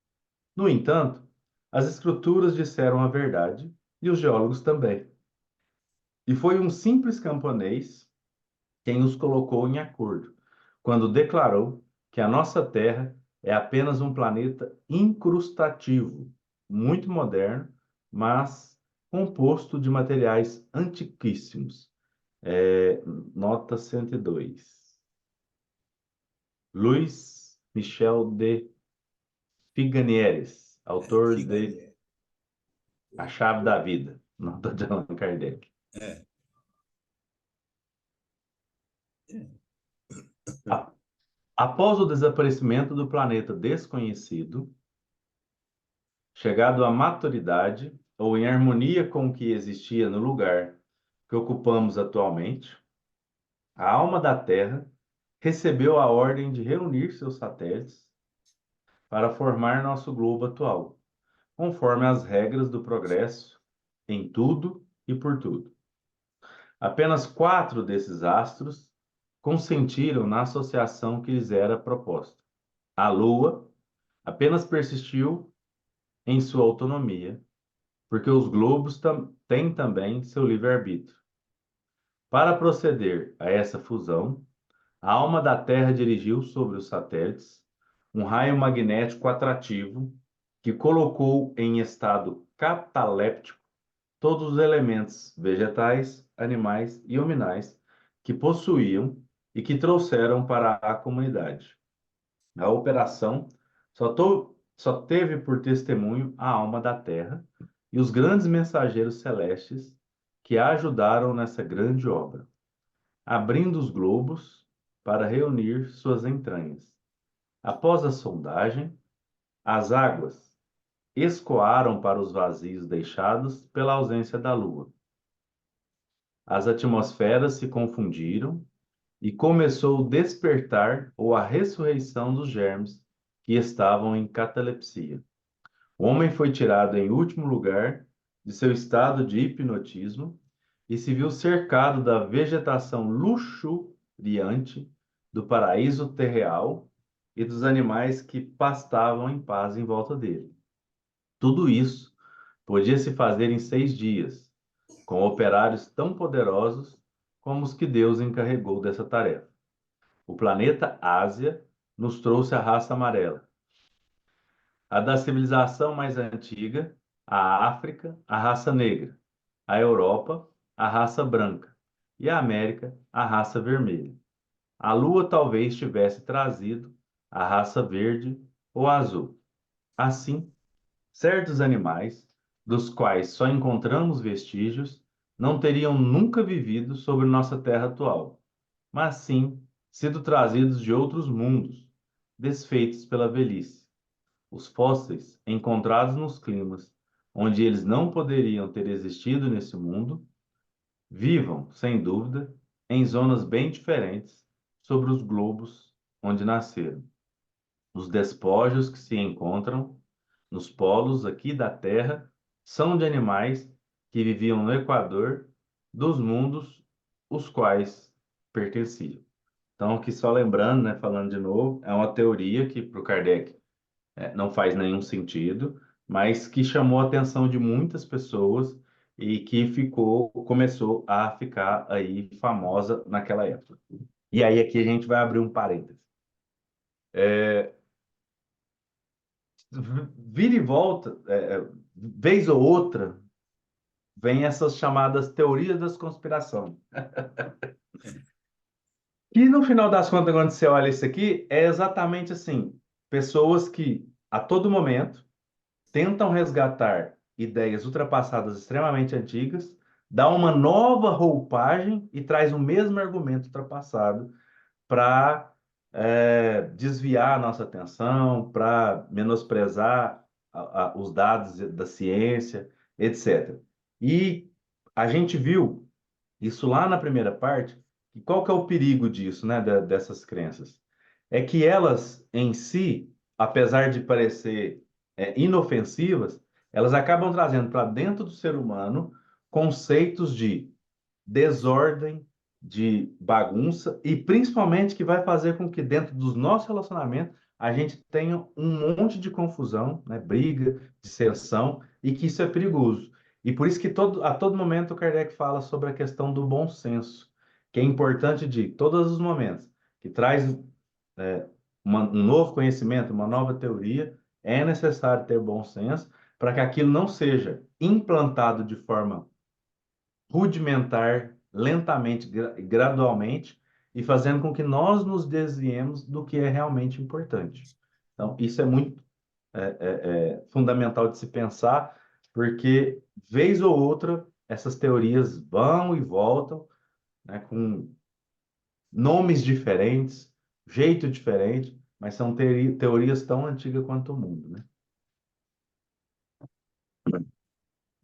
Speaker 2: No entanto, as escrituras disseram a verdade e os geólogos também. E foi um simples camponês quem os colocou em acordo, quando declarou que a nossa Terra é apenas um planeta incrustativo, muito moderno, mas composto de materiais antiquíssimos. É, nota 102. Luiz Michel de Figueres, autor de
Speaker 1: Figa,
Speaker 2: A Chave da Vida, nota de Allan Kardec.
Speaker 1: é,
Speaker 2: A- Após o desaparecimento do planeta desconhecido, chegado à maturidade ou em harmonia com o que existia no lugar que ocupamos atualmente, a alma da Terra recebeu a ordem de reunir seus satélites para formar nosso globo atual, conforme as regras do progresso em tudo e por tudo. Apenas 4 desses astros consentiram na associação que lhes era proposta. A Lua apenas persistiu em sua autonomia, porque os globos têm também seu livre-arbítrio. Para proceder a essa fusão, a alma da Terra dirigiu sobre os satélites um raio magnético atrativo que colocou em estado cataléptico todos os elementos vegetais, animais e hominais que possuíam e que trouxeram para a comunidade. A operação só teve por testemunho a alma da Terra e os grandes mensageiros celestes que a ajudaram nessa grande obra, abrindo os globos para reunir suas entranhas. Após a sondagem, as águas escoaram para os vazios deixados pela ausência da Lua. As atmosferas se confundiram e começou o despertar ou a ressurreição dos germes que estavam em catalepsia. O homem foi tirado em último lugar de seu estado de hipnotismo e se viu cercado da vegetação luxuriante do paraíso terreal e dos animais que pastavam em paz em volta dele. Tudo isso podia se fazer em 6 dias, com operários tão poderosos como os que Deus encarregou dessa tarefa. O planeta Ásia nos trouxe a raça amarela. A da civilização mais antiga, a África, a raça negra. A Europa, a raça branca. E a América, a raça vermelha. A Lua talvez tivesse trazido a raça verde ou azul. Assim, certos animais, dos quais só encontramos vestígios, não teriam nunca vivido sobre nossa terra atual, mas sim sido trazidos de outros mundos, desfeitos pela velhice. Os fósseis encontrados nos climas onde eles não poderiam ter existido nesse mundo, vivam, sem dúvida, em zonas bem diferentes sobre os globos onde nasceram. Os despojos que se encontram nos polos aqui da Terra são de animais que viviam no Equador dos mundos os quais pertenciam. Então, aqui só lembrando, né, falando de novo, é uma teoria que para o Kardec não faz nenhum sentido, mas que chamou a atenção de muitas pessoas e que começou a ficar aí famosa naquela época. E aí aqui a gente vai abrir um parênteses. Vira e volta, vez ou outra, vem essas chamadas teorias das conspirações. E no final das contas, quando você olha isso aqui, é exatamente assim: pessoas que a todo momento tentam resgatar ideias ultrapassadas extremamente antigas, dá uma nova roupagem e traz o mesmo argumento ultrapassado para desviar a nossa atenção, para menosprezar os dados da ciência, etc. E a gente viu isso lá na primeira parte. E qual que é o perigo disso, né, dessas crenças? É que elas, em si, apesar de parecer inofensivas, elas acabam trazendo para dentro do ser humano conceitos de desordem, de bagunça e principalmente que vai fazer com que dentro dos nossos relacionamentos a gente tenha um monte de confusão, né, briga, dissensão e que isso é perigoso. E por isso que a todo momento o Kardec fala sobre a questão do bom senso, que é importante de todos os momentos, que traz é, um novo conhecimento, uma nova teoria, é necessário ter bom senso para que aquilo não seja implantado de forma rudimentar, lentamente, gradualmente, e fazendo com que nós nos desviemos do que é realmente importante. Então, isso é muito fundamental de se pensar, porque, vez ou outra, essas teorias vão e voltam, né, com nomes diferentes, jeito diferente, mas são teorias tão antigas quanto o mundo, né?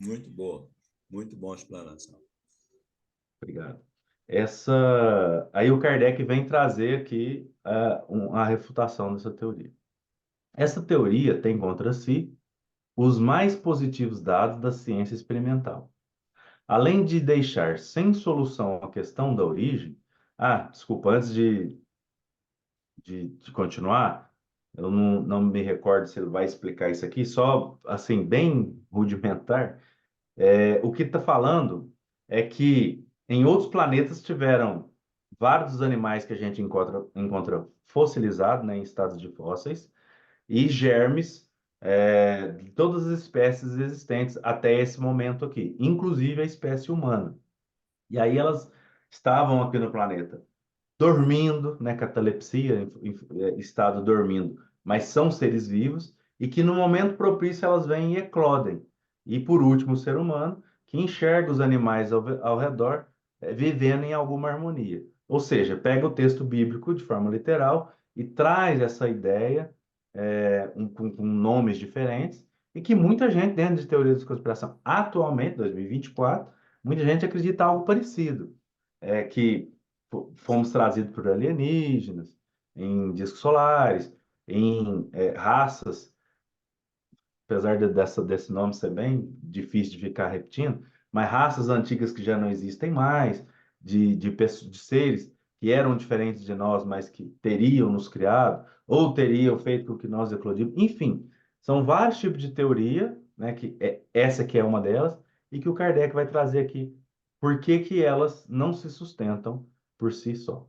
Speaker 1: Muito boa, muito boa explanação.
Speaker 2: Obrigado. Aí o Kardec vem trazer aqui a refutação dessa teoria. Essa teoria tem contra si os mais positivos dados da ciência experimental. Além de deixar sem solução a questão da origem, desculpa, antes de continuar, eu não me recordo se ele vai explicar isso aqui, só assim, bem rudimentar. O que está falando é que em outros planetas tiveram vários dos animais que a gente encontra fossilizados, né, em estados de fósseis, e germes de todas as espécies existentes até esse momento aqui, inclusive a espécie humana. E aí elas estavam aqui no planeta dormindo, né, catalepsia, estado dormindo, mas são seres vivos e que no momento propício elas vêm e eclodem. E por último, o ser humano, que enxerga os animais ao redor vivendo em alguma harmonia. Ou seja, pega o texto bíblico de forma literal e traz essa ideia com nomes diferentes e que muita gente, dentro de teorias de conspiração, atualmente, 2024, muita gente acredita algo parecido. Que fomos trazidos por alienígenas, em discos solares, em raças, apesar desse nome ser bem difícil de ficar repetindo, mas raças antigas que já não existem mais, de seres que eram diferentes de nós, mas que teriam nos criado, ou teriam feito com que nós eclodimos. Enfim, são vários tipos de teoria né, essa que é uma delas, e que o Kardec vai trazer aqui por que que elas não se sustentam por si só.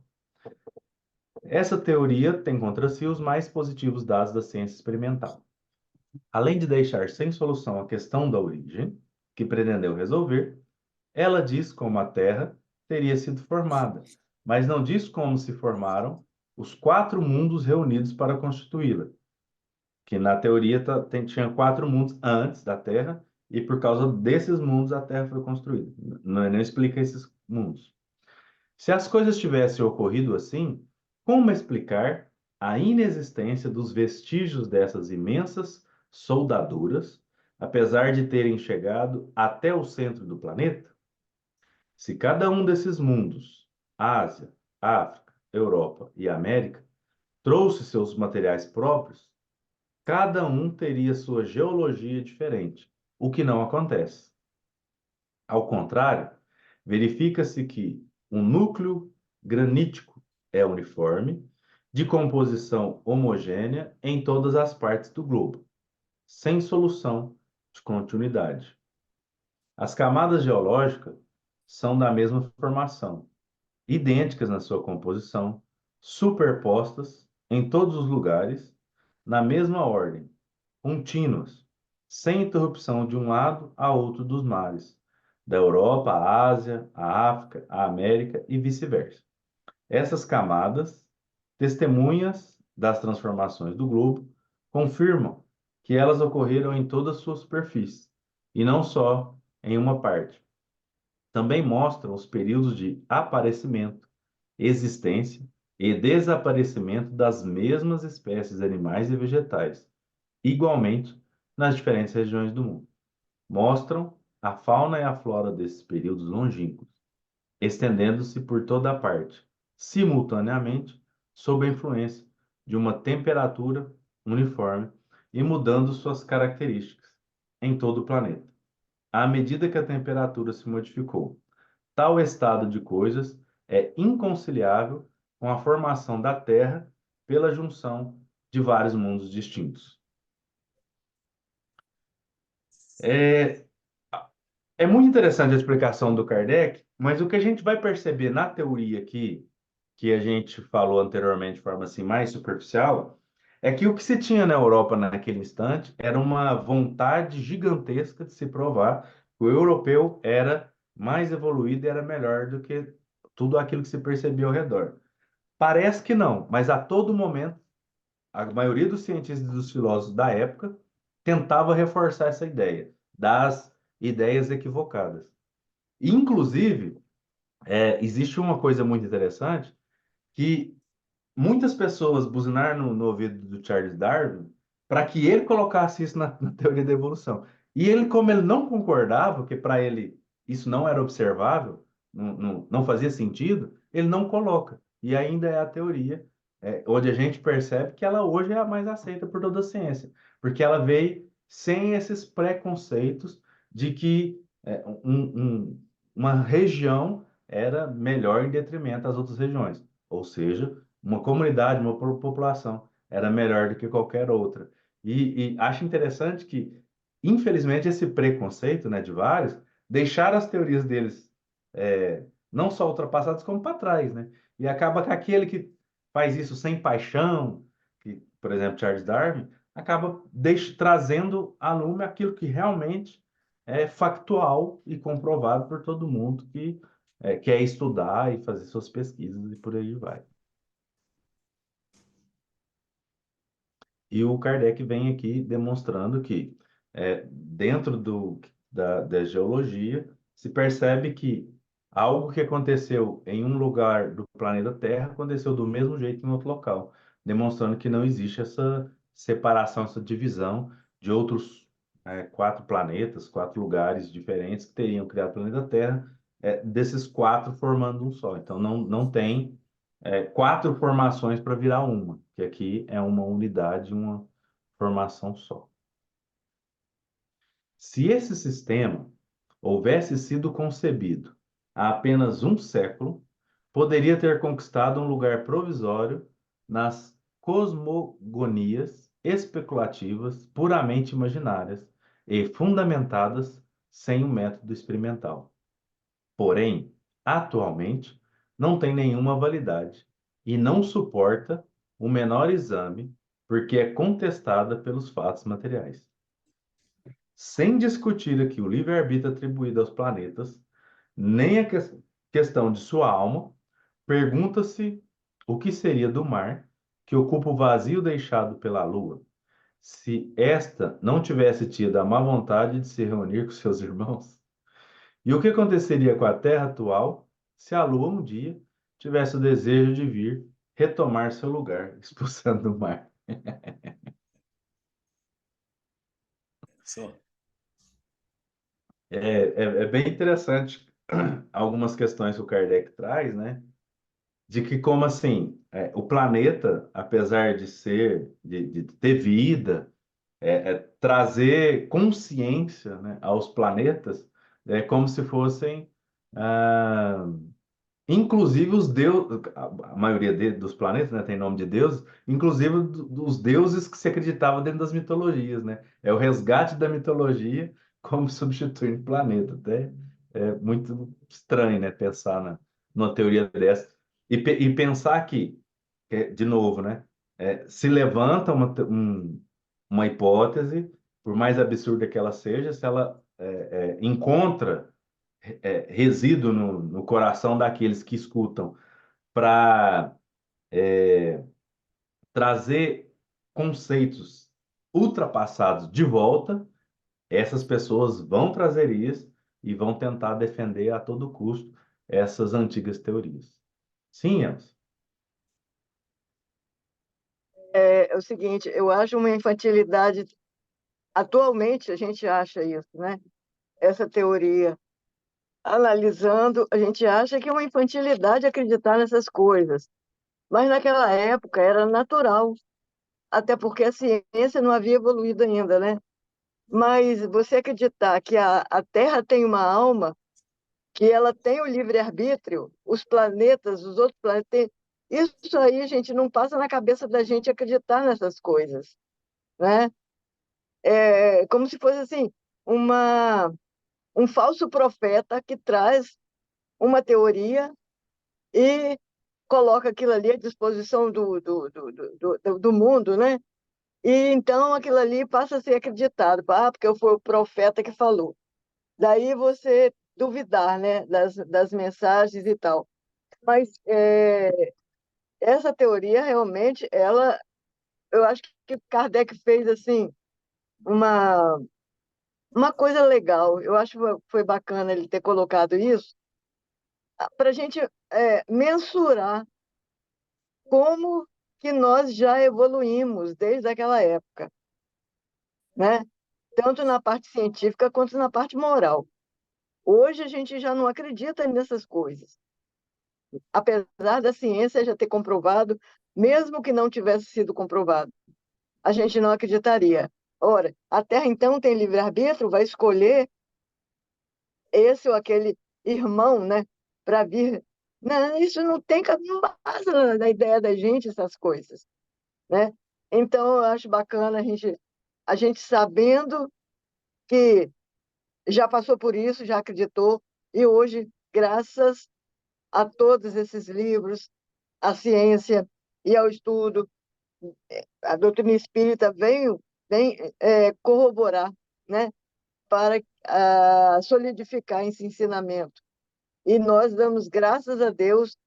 Speaker 2: Essa teoria tem contra si os mais positivos dados da ciência experimental. Além de deixar sem solução a questão da origem, que pretendeu resolver, ela diz como a Terra teria sido formada, mas não diz como se formaram os 4 mundos reunidos para constituí-la, que na teoria tinha 4 mundos antes da Terra, e por causa desses mundos a Terra foi construída. Não explica esses mundos. Se as coisas tivessem ocorrido assim, como explicar a inexistência dos vestígios dessas imensas soldaduras, apesar de terem chegado até o centro do planeta? Se cada um desses mundos, Ásia, África, Europa e América, trouxe seus materiais próprios, cada um teria sua geologia diferente, o que não acontece. Ao contrário, verifica-se que um núcleo granítico é uniforme, de composição homogênea em todas as partes do globo, sem solução de continuidade. As camadas geológicas são da mesma formação, idênticas na sua composição, superpostas em todos os lugares, na mesma ordem, contínuas, sem interrupção de um lado a outro dos mares, da Europa à Ásia, à África, à América e vice-versa. Essas camadas, testemunhas das transformações do globo, confirmam que elas ocorreram em toda a sua superfície, e não só em uma parte. Também mostram os períodos de aparecimento, existência e desaparecimento das mesmas espécies animais e vegetais, igualmente nas diferentes regiões do mundo. Mostram a fauna e a flora desses períodos longínquos, estendendo-se por toda a parte, simultaneamente, sob a influência de uma temperatura uniforme e mudando suas características em todo o planeta, à medida que a temperatura se modificou. Tal estado de coisas é inconciliável com a formação da Terra pela junção de vários mundos distintos. É, é muito interessante a explicação do Kardec, mas o que a gente vai perceber na teoria aqui, que a gente falou anteriormente de forma assim mais superficial, é que o que se tinha na Europa naquele instante era uma vontade gigantesca de se provar que o europeu era mais evoluído e era melhor do que tudo aquilo que se percebia ao redor. Parece que não, mas a todo momento, a maioria dos cientistas e dos filósofos da época tentava reforçar essa ideia das ideias equivocadas. Inclusive, existe uma coisa muito interessante que muitas pessoas buzinaram no ouvido do Charles Darwin para que ele colocasse isso na teoria da evolução. E ele, como ele não concordava, que para ele isso não era observável, não fazia sentido, ele não coloca. E ainda é a teoria, onde a gente percebe que ela hoje é a mais aceita por toda a ciência, porque ela veio sem esses preconceitos de que uma região era melhor em detrimento às outras regiões. Ou seja, uma comunidade, uma população era melhor do que qualquer outra. E acho interessante que, infelizmente, esse preconceito, né, de vários, deixaram as teorias deles não só ultrapassadas, como para trás, né? E acaba que aquele que faz isso sem paixão, que, por exemplo, Charles Darwin, acaba trazendo à lume aquilo que realmente é factual e comprovado por todo mundo que quer estudar e fazer suas pesquisas e por aí vai. E o Kardec vem aqui demonstrando que, dentro da geologia, se percebe que algo que aconteceu em um lugar do planeta Terra aconteceu do mesmo jeito em outro local, demonstrando que não existe essa separação, essa divisão de outros 4 planetas, 4 lugares diferentes que teriam criado o planeta Terra, desses 4 formando um só. Então, não tem 4 formações para virar uma, que aqui é uma unidade, uma formação só. Se esse sistema houvesse sido concebido há apenas um século, poderia ter conquistado um lugar provisório nas cosmogonias especulativas puramente imaginárias e fundamentadas sem o método experimental. Porém, atualmente, não tem nenhuma validade e não suporta o menor exame porque é contestada pelos fatos materiais. Sem discutir aqui o livre-arbítrio atribuído aos planetas, nem a questão de sua alma, pergunta-se o que seria do mar que ocupa o vazio deixado pela Lua, se esta não tivesse tido a má vontade de se reunir com seus irmãos? E o que aconteceria com a Terra atual se a Lua um dia tivesse o desejo de vir retomar seu lugar, expulsando o mar?
Speaker 1: Só.
Speaker 2: É bem interessante algumas questões que o Kardec traz, né? De que como assim, o planeta, apesar de ser, de ter vida, trazer consciência, né, aos planetas, é como se fossem, ah, inclusive os deuses, a maioria dos planetas, né, tem nome de deuses, inclusive dos deuses que se acreditava dentro das mitologias, né? É o resgate da mitologia como substituindo o planeta. Até é muito estranho, né, pensar numa teoria dessa. E pensar que, de novo, né, se levanta uma hipótese, por mais absurda que ela seja, se ela encontra resíduo no coração daqueles que escutam para trazer conceitos ultrapassados de volta, essas pessoas vão trazer isso e vão tentar defender a todo custo essas antigas teorias. Sim, Elcio?
Speaker 3: É o seguinte, eu acho uma infantilidade, atualmente a gente acha isso, né? Essa teoria. Analisando, a gente acha que é uma infantilidade acreditar nessas coisas. Mas naquela época era natural, até porque a ciência não havia evoluído ainda, né? Mas você acreditar que a Terra tem uma alma, que ela tem o livre-arbítrio, os planetas, os outros planetas, isso aí, gente, não passa na cabeça da gente acreditar nessas coisas, né? É como se fosse assim, uma, um falso profeta que traz uma teoria e coloca aquilo ali à disposição do mundo, né? E então aquilo ali passa a ser acreditado, porque foi o profeta que falou. Daí você duvidar, né, das mensagens e tal. Mas essa teoria realmente, eu acho que Kardec fez assim uma uma coisa legal. Eu acho que foi bacana ele ter colocado isso para a gente mensurar como que nós já evoluímos desde aquela época, né? Tanto na parte científica quanto na parte moral. Hoje a gente já não acredita nessas coisas. Apesar da ciência já ter comprovado, mesmo que não tivesse sido comprovado, a gente não acreditaria. Ora, a Terra então tem livre-arbítrio, vai escolher esse ou aquele irmão, né, para vir. Não, isso não tem, não base na ideia da gente essas coisas, né? Então eu acho bacana a gente sabendo que já passou por isso, já acreditou, e hoje, graças a todos esses livros, à ciência e ao estudo, a doutrina espírita vem corroborar, né, para solidificar esse ensinamento. E nós damos graças a Deus,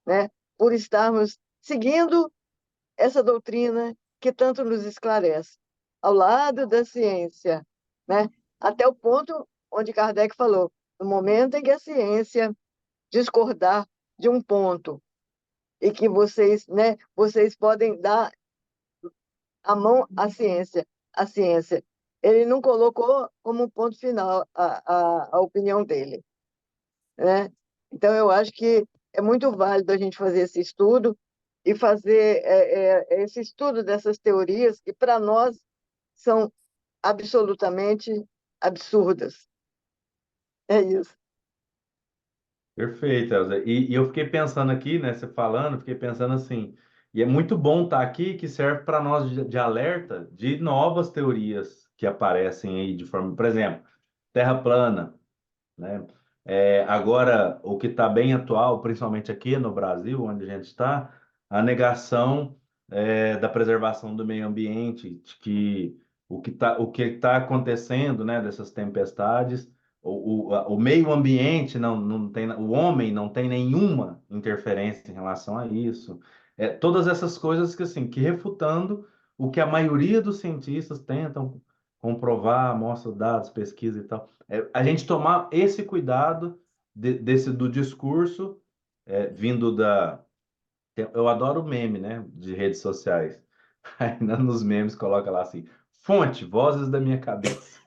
Speaker 3: né, por estarmos seguindo essa doutrina que tanto nos esclarece, ao lado da ciência, né? Até o ponto onde Kardec falou, no momento em que a ciência discordar de um ponto e que vocês, né, vocês podem dar a mão à ciência. Ele não colocou como um ponto final a opinião dele, né? Então, eu acho que é muito válido a gente fazer esse estudo e fazer esse estudo dessas teorias que, para nós, são absolutamente absurdas. É isso.
Speaker 2: Perfeito, Elza. E eu fiquei pensando aqui, né, você falando, fiquei pensando assim, E é muito bom estar aqui, que serve para nós de alerta de novas teorias que aparecem aí de forma, por exemplo, Terra plana, né? Agora, o que está bem atual, principalmente aqui no Brasil, onde a gente está, a negação da preservação do meio ambiente, de que o que está acontecendo, né, dessas tempestades, o meio ambiente não tem, o homem não tem nenhuma interferência em relação a isso. Todas essas coisas que, assim, que refutando o que a maioria dos cientistas tentam comprovar, mostra dados, pesquisa e tal. A gente tomar esse cuidado do discurso vindo da. Eu adoro meme, né? De redes sociais. Aí nos memes coloca lá assim: fonte, vozes da minha cabeça.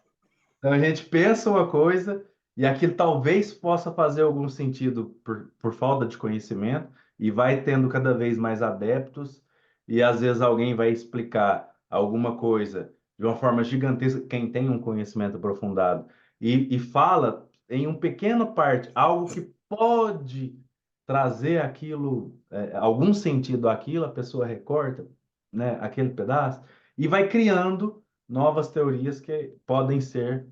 Speaker 2: Então a gente pensa uma coisa e aquilo talvez possa fazer algum sentido por falta de conhecimento e vai tendo cada vez mais adeptos e às vezes alguém vai explicar alguma coisa de uma forma gigantesca, quem tem um conhecimento aprofundado e fala em um pequeno parte algo que pode trazer aquilo, algum sentido àquilo, a pessoa recorta, né, aquele pedaço e vai criando novas teorias que podem ser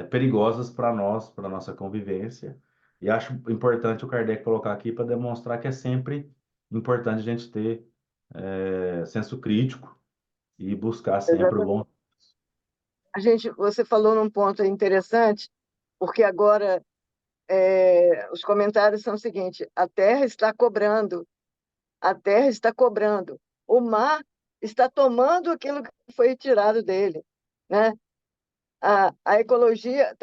Speaker 2: perigosas para nós, para nossa convivência. E acho importante o Kardec colocar aqui para demonstrar que é sempre importante a gente ter senso crítico e buscar sempre o bom.
Speaker 3: Você falou num ponto interessante, porque agora os comentários são o seguinte: a Terra está cobrando, a Terra está cobrando, o mar está tomando aquilo que foi tirado dele, né? A ecologia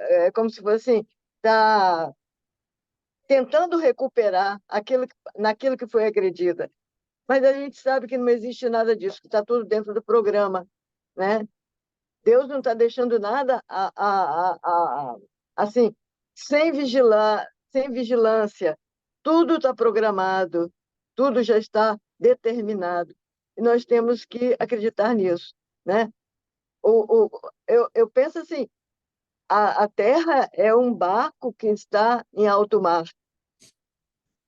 Speaker 3: é como se fosse assim, está tentando recuperar naquilo que foi agredida. Mas a gente sabe que não existe nada disso, que está tudo dentro do programa, né? Deus não está deixando nada assim, sem vigilância. Tudo está programado, tudo já está determinado. E nós temos que acreditar nisso, né? Eu penso assim, a Terra é um barco que está em alto mar,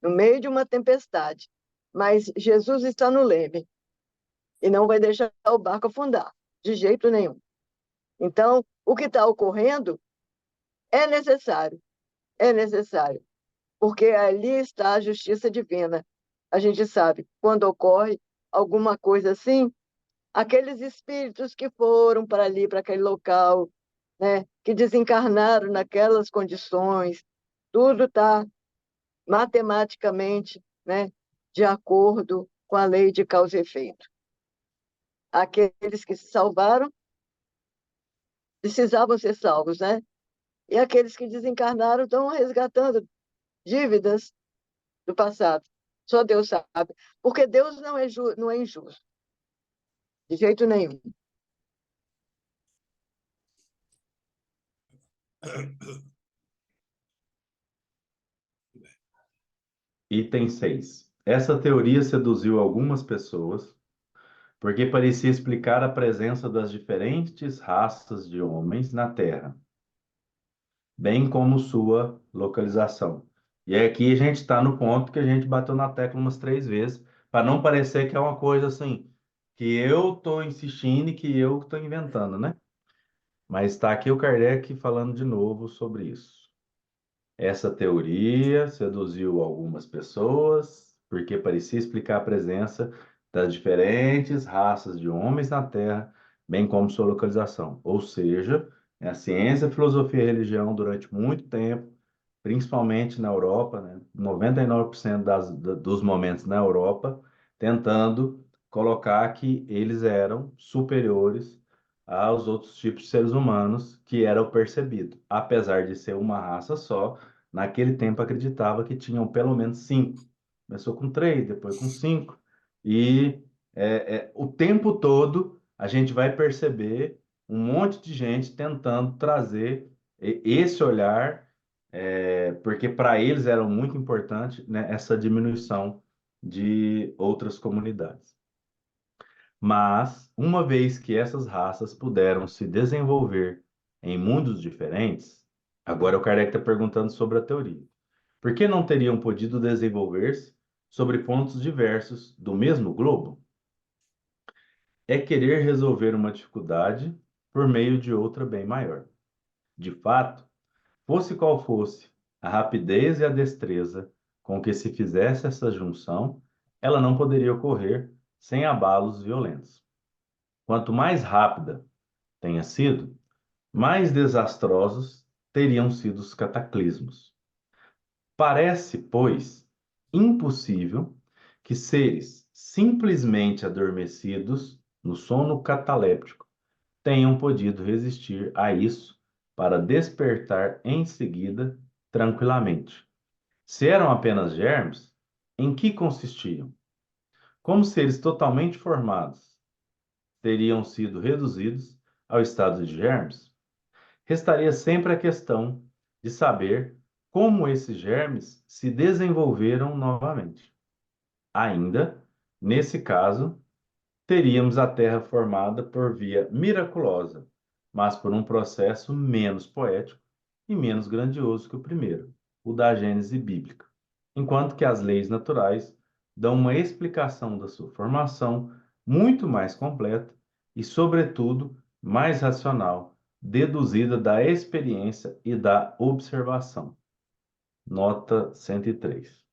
Speaker 3: no meio de uma tempestade. Mas Jesus está no leme e não vai deixar o barco afundar, de jeito nenhum. Então, o que está ocorrendo é necessário, é necessário, porque ali está a justiça divina. A gente sabe, quando ocorre alguma coisa assim, aqueles espíritos que foram para ali, para aquele local, né, que desencarnaram naquelas condições, tudo está matematicamente, né, de acordo com a lei de causa e efeito. Aqueles que se salvaram precisavam ser salvos, né? E aqueles que desencarnaram estão resgatando dívidas do passado. Só Deus sabe. Porque Deus não é injusto, de jeito nenhum.
Speaker 2: Item 6. Essa teoria seduziu algumas pessoas porque parecia explicar a presença das diferentes raças de homens na Terra, bem como sua localização. E aqui a gente está no ponto que a gente bateu na tecla umas 3 vezes, para não parecer que é uma coisa assim, que eu estou insistindo e que eu estou inventando, né? Mas está aqui o Kardec falando de novo sobre isso. Essa teoria seduziu algumas pessoas, porque parecia explicar a presença das diferentes raças de homens na Terra, bem como sua localização. Ou seja, a ciência, a filosofia e a religião, durante muito tempo, principalmente na Europa, né, 99% dos momentos na Europa, tentando colocar que eles eram superiores aos outros tipos de seres humanos que eram percebidos. Apesar de ser uma raça só, naquele tempo acreditava que tinham pelo menos cinco. Começou com três, depois com cinco. E o tempo todo a gente vai perceber um monte de gente tentando trazer esse olhar, porque para eles era muito importante, né, essa diminuição de outras comunidades. Mas, uma vez que essas raças puderam se desenvolver em mundos diferentes, agora o Kardec está perguntando sobre a teoria. Por que não teriam podido desenvolver-se sobre pontos diversos do mesmo globo? É querer resolver uma dificuldade por meio de outra bem maior. De fato, fosse qual fosse a rapidez e a destreza com que se fizesse essa junção, ela não poderia ocorrer sem abalos violentos. Quanto mais rápida tenha sido, mais desastrosos teriam sido os cataclismos. Parece, pois, impossível que seres simplesmente adormecidos no sono cataléptico tenham podido resistir a isso para despertar em seguida tranquilamente. Se eram apenas germes, em que consistiam? Como seres totalmente formados teriam sido reduzidos ao estado de germes? Restaria sempre a questão de saber como esses germes se desenvolveram novamente. Ainda, nesse caso, teríamos a Terra formada por via miraculosa, mas por um processo menos poético e menos grandioso que o primeiro, o da Gênese bíblica, enquanto que as leis naturais dão uma explicação da sua formação muito mais completa e, sobretudo, mais racional, deduzida da experiência e da observação. Nota 103.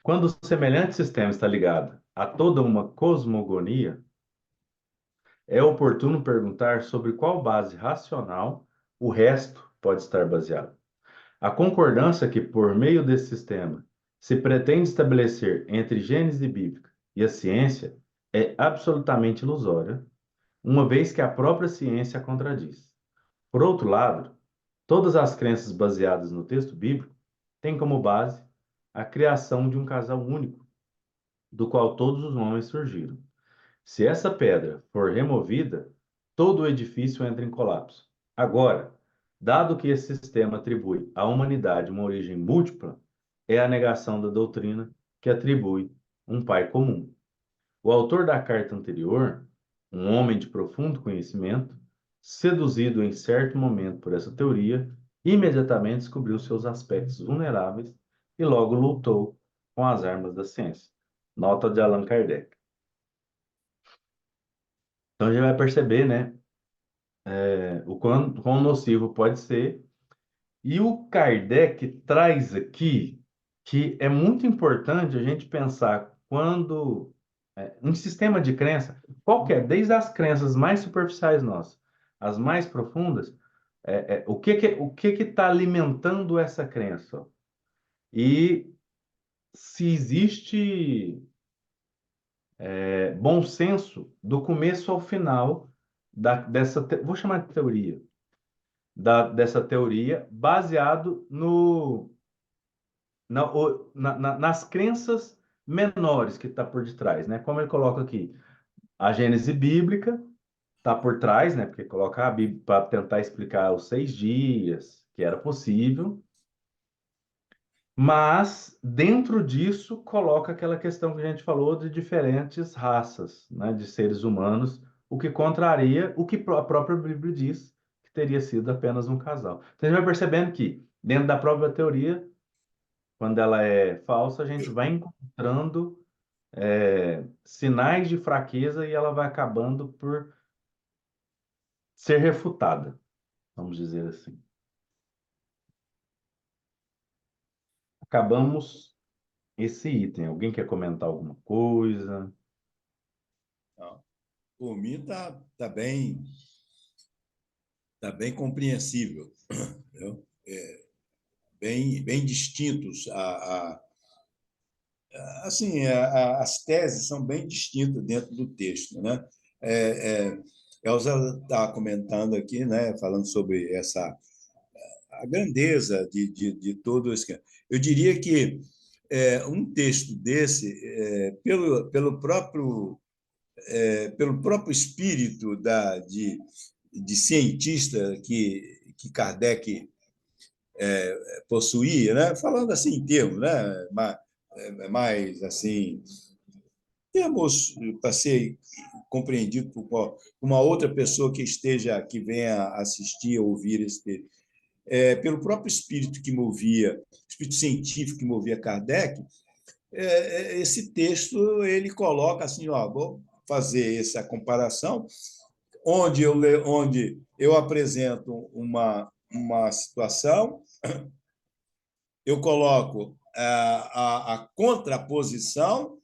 Speaker 2: Quando o semelhante sistema está ligado a toda uma cosmogonia, é oportuno perguntar sobre qual base racional o resto pode estar baseado. A concordância que, por meio desse sistema, se pretende estabelecer entre Gênese bíblica e a ciência é absolutamente ilusória, uma vez que a própria ciência a contradiz. Por outro lado, todas as crenças baseadas no texto bíblico têm como base a criação de um casal único, do qual todos os homens surgiram. Se essa pedra for removida, todo o edifício entra em colapso. Agora, dado que esse sistema atribui à humanidade uma origem múltipla, é a negação da doutrina que atribui um pai comum. O autor da carta anterior, um homem de profundo conhecimento, seduzido em certo momento por essa teoria, imediatamente descobriu seus aspectos vulneráveis e logo lutou com as armas da ciência. Nota de Allan Kardec. Então a gente vai perceber, né, quão nocivo pode ser. E o Kardec traz aqui que é muito importante a gente pensar quando um sistema de crença, qualquer, desde as crenças mais superficiais nossas, as mais profundas, o que está alimentando essa crença? E se existe bom senso do começo ao final vou chamar de teoria, dessa teoria, baseado nas crenças menores que está por detrás, né? Como ele coloca aqui, a Gênese bíblica está por trás, né? Porque coloca a Bíblia para tentar explicar os 6 dias, que era possível, mas dentro disso coloca aquela questão que a gente falou de diferentes raças, né? De seres humanos, o que contraria o que a própria Bíblia diz, que teria sido apenas um casal. Então a gente vai percebendo que, dentro da própria teoria, quando ela é falsa, a gente vai encontrando sinais de fraqueza e ela vai acabando por ser refutada, vamos dizer assim. Acabamos esse item. Alguém quer comentar alguma coisa?
Speaker 1: Não. Por mim, tá bem compreensível, entendeu? Bem distintos. Assim, as teses são bem distintas dentro do texto, né? É, é, Elza está comentando aqui, né, falando sobre a grandeza de todo esse. Eu diria que um texto desse, pelo próprio espírito de cientista que Kardec possuía, né? Falando assim em termos, né? Mais assim, termos para ser compreendido por uma outra pessoa que venha assistir ou ouvir esse texto. Pelo próprio espírito que movia, espírito científico que movia Kardec, esse texto ele coloca assim, ó, vou fazer essa comparação, onde eu apresento uma situação, eu coloco a contraposição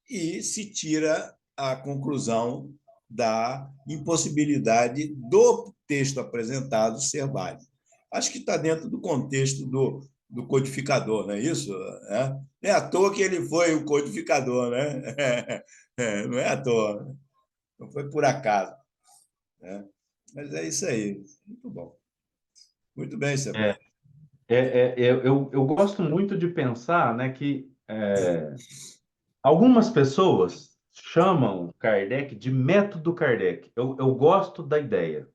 Speaker 1: e se tira a conclusão da impossibilidade do texto apresentado ser válido. Acho que está dentro do contexto do codificador, não é isso? Não é à toa que ele foi o codificador, né? Não é à toa, não foi por acaso. Né? Mas é isso aí. Muito bom. Muito bem,
Speaker 2: É,
Speaker 1: Sebastião.
Speaker 2: eu gosto muito de pensar, né, que algumas pessoas chamam Kardec de método Kardec. Eu gosto da ideia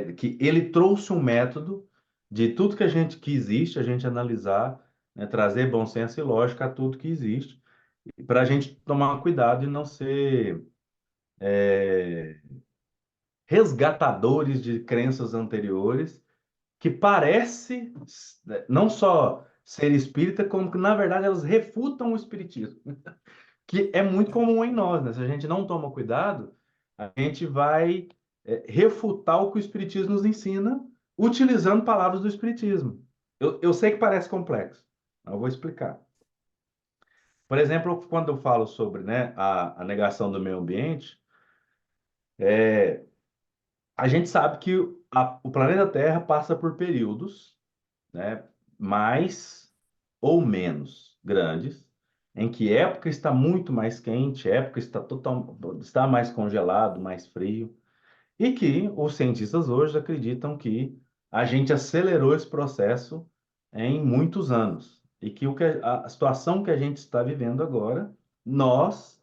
Speaker 2: de que ele trouxe um método de tudo que existe, a gente analisar, né, trazer bom senso e lógica a tudo que existe, para a gente tomar cuidado e não ser resgatadores de crenças anteriores, que parece né, não só ser espírita, como que, na verdade, elas refutam o espiritismo, que é muito comum em nós, né? Se a gente não toma cuidado, a gente vai refutar o que o espiritismo nos ensina, utilizando palavras do espiritismo. Eu sei que parece complexo, mas eu vou explicar. Por exemplo, quando eu falo sobre, né, a negação do meio ambiente, a gente sabe que o planeta Terra passa por períodos, né, mais ou menos grandes, em que época está muito mais quente, época está mais congelado, mais frio, e que os cientistas hoje acreditam que a gente acelerou esse processo em muitos anos, e que a situação que a gente está vivendo agora, nós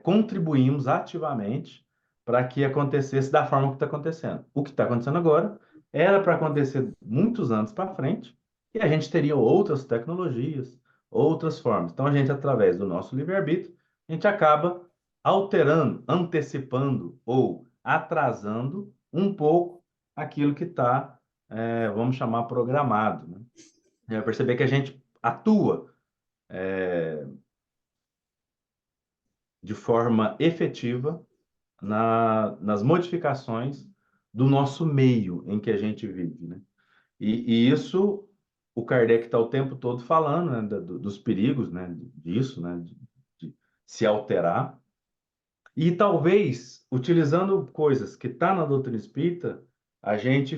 Speaker 2: contribuímos ativamente para que acontecesse da forma que está acontecendo. O que está acontecendo agora era para acontecer muitos anos para frente, e a gente teria outras tecnologias, outras formas. Então, a gente, através do nosso livre-arbítrio, a gente acaba alterando, antecipando ou atrasando um pouco aquilo que está, vamos chamar, programado. Né? Vai perceber que a gente atua de forma efetiva nas modificações do nosso meio em que a gente vive. Né? E isso o Kardec está o tempo todo falando, né, dos perigos, né, disso, né, de se alterar. E talvez, utilizando coisas que está na doutrina espírita, a gente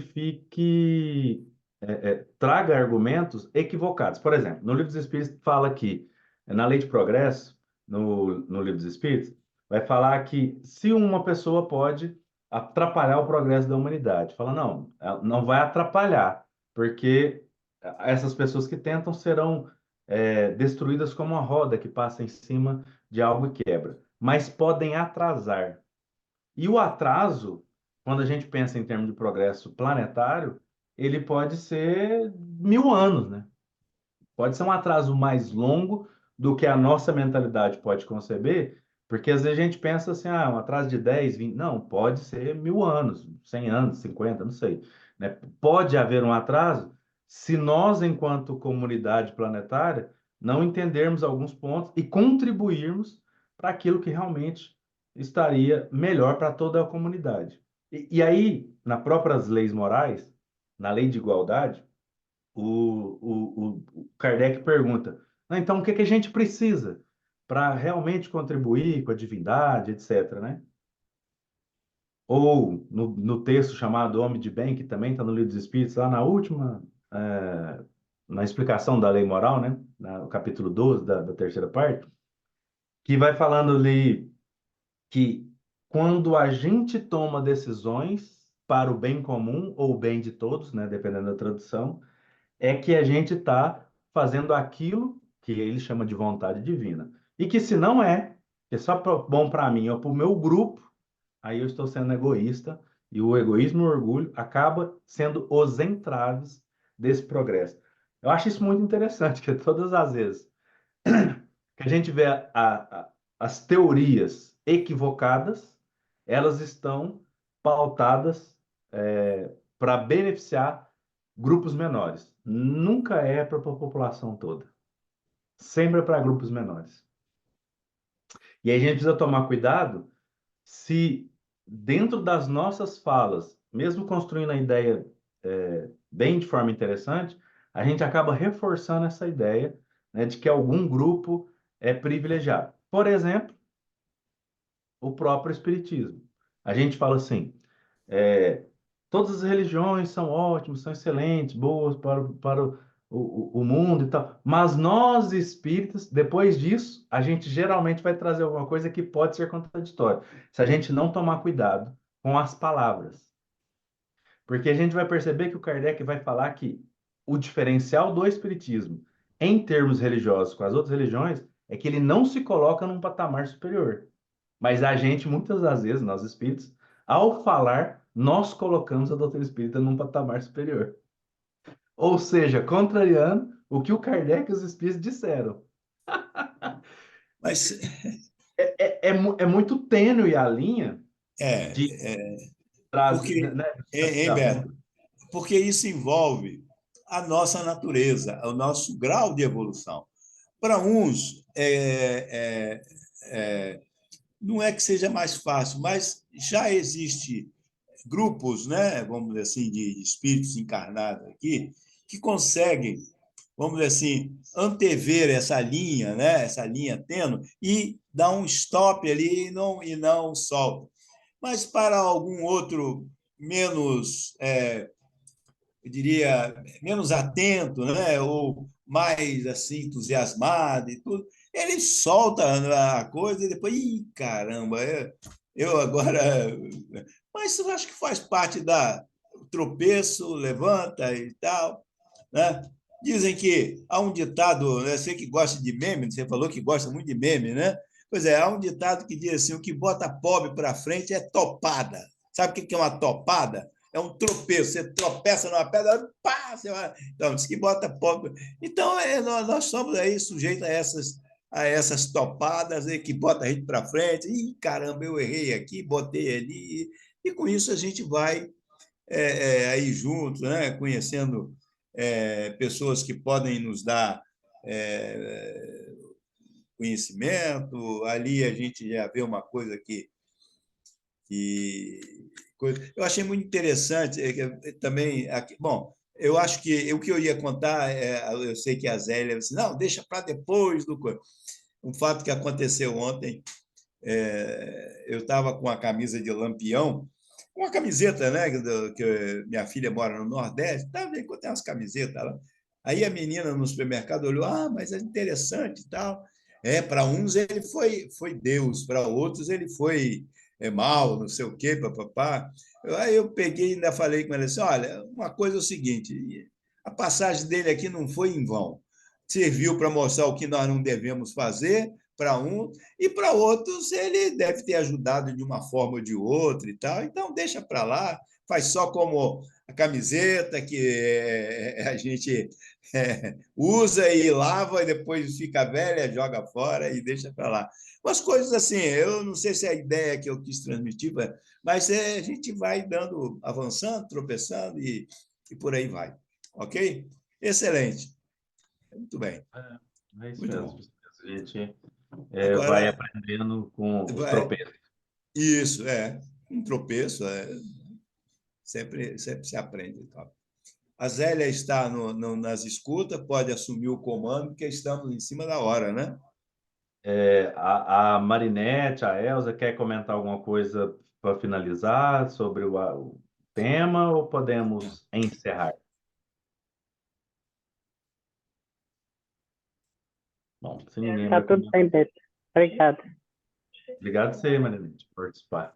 Speaker 2: traga argumentos equivocados. Por exemplo, no Livro dos Espíritos fala que, na Lei de Progresso, no Livro dos Espíritos, vai falar que se uma pessoa pode atrapalhar o progresso da humanidade, fala, não, ela não vai atrapalhar, porque essas pessoas que tentam serão destruídas como uma roda que passa em cima de algo e quebra, mas podem atrasar. E o atraso, quando a gente pensa em termos de progresso planetário, ele pode ser 1000 anos, né? Pode ser um atraso mais longo do que a nossa mentalidade pode conceber, porque às vezes a gente pensa assim, um atraso de 10, 20, não, pode ser 1000 anos, 100 anos, 50, não sei, né? Pode haver um atraso se nós, enquanto comunidade planetária, não entendermos alguns pontos e contribuirmos para aquilo que realmente estaria melhor para toda a comunidade. E aí, nas próprias leis morais, na lei de igualdade, o Kardec pergunta: "Ah, então o que que a gente precisa para realmente contribuir com a divindade, etc., né? Ou no texto chamado Homem de Bem, que também está no Livro dos Espíritos, lá na última, na explicação da lei moral, né? No capítulo 12 da terceira parte, que vai falando ali que quando a gente toma decisões para o bem comum ou o bem de todos, né? Dependendo da tradução, é que a gente está fazendo aquilo que ele chama de vontade divina. E que se não é, é só bom para mim ou para o meu grupo, aí eu estou sendo egoísta, e o egoísmo e o orgulho acaba sendo os entraves desse progresso. Eu acho isso muito interessante, que todas as vezes que a gente vê as teorias equivocadas, elas estão pautadas para beneficiar grupos menores. Nunca é para a população toda. sempre para grupos menores. E aí a gente precisa tomar cuidado se dentro das nossas falas, mesmo construindo a ideia bem de forma interessante, a gente acaba reforçando essa ideia, né, de que algum grupo é privilegiado. Por exemplo, o próprio Espiritismo. A gente fala assim, é, todas as religiões são ótimas, são excelentes, boas para o mundo e tal, mas nós espíritas, depois disso, a gente geralmente vai trazer alguma coisa que pode ser contraditória, se a gente não tomar cuidado com as palavras. Porque a gente vai perceber que o Kardec vai falar que o diferencial do espiritismo, em termos religiosos com as outras religiões, é que ele não se coloca num patamar superior. Mas a gente, muitas das vezes, nós espíritos, ao falar, nós colocamos a doutrina espírita num patamar superior. Ou seja, contrariando o que o Kardec e os espíritos disseram.
Speaker 1: Mas
Speaker 2: É muito tênue a linha de trazer,
Speaker 1: porque,
Speaker 2: né,
Speaker 1: hein, Beto? Porque isso envolve a nossa natureza, o nosso grau de evolução. Para uns, não é que seja mais fácil, mas já existe grupos, né, vamos dizer assim, de espíritos encarnados aqui, que conseguem, vamos dizer assim, antever essa linha, né, essa linha tênue, e dar um stop ali e não solta. Mas para algum outro menos, eu diria, menos atento, né, ou mais assim entusiasmado e tudo, ele solta a coisa e depois, ih, caramba, eu agora. Mas eu acho que faz parte da tropeço, levanta e tal, né? Dizem que há um ditado, né? Você que gosta de meme, você falou que gosta muito de meme, né? Pois é, há um ditado que diz assim: o que bota pobre para frente é topada. Sabe o que é uma topada? É um tropeço. Você tropeça numa pedra, pá, você vai. Então, diz que bota pobre. Então, nós somos aí sujeitos a essas topadas aí, que bota a gente para frente. Ih, caramba, eu errei aqui, botei ali. E com isso a gente vai aí junto, né? Conhecendo pessoas que podem nos dar conhecimento. Ali a gente já vê uma coisa eu achei muito interessante também. Bom, eu acho que o que eu ia contar, eu sei que a Zélia disse, não, deixa para depois do. Um fato que aconteceu ontem, eu estava com a camisa de Lampião, uma camiseta, né? Que minha filha mora no Nordeste, estava encontrando umas camisetas lá. Aí a menina no supermercado olhou, mas é interessante e tal. Para uns ele foi Deus, para outros ele foi mal, não sei o quê, papapá. Aí eu peguei e ainda falei com ela assim: olha, uma coisa é o seguinte, a passagem dele aqui não foi em vão. Serviu para mostrar o que nós não devemos fazer para um, e para outros ele deve ter ajudado de uma forma ou de outra e tal. Então, deixa para lá, faz só como a camiseta que a gente usa e lava e depois fica velha, joga fora e deixa para lá. Umas coisas assim, eu não sei se é a ideia que eu quis transmitir, mas a gente vai dando, avançando, tropeçando e por aí vai. Ok? Excelente. Muito bem.
Speaker 2: É isso
Speaker 1: Muito
Speaker 2: mesmo.
Speaker 1: bom.
Speaker 2: A gente vai
Speaker 1: Agora,
Speaker 2: aprendendo com os
Speaker 1: vai,
Speaker 2: tropeços.
Speaker 1: isso, um tropeço, sempre se aprende. Então. A Zélia está nas escutas, pode assumir o comando, porque estamos em cima da hora, né?
Speaker 2: A Marinette, a Elza, quer comentar alguma coisa para finalizar sobre o tema ou podemos encerrar? Bom, se ninguém
Speaker 4: Tá
Speaker 2: vai
Speaker 4: tudo
Speaker 2: comentar.
Speaker 4: bem, Beto. Obrigada.
Speaker 2: Obrigado a você, Marinette, por participar.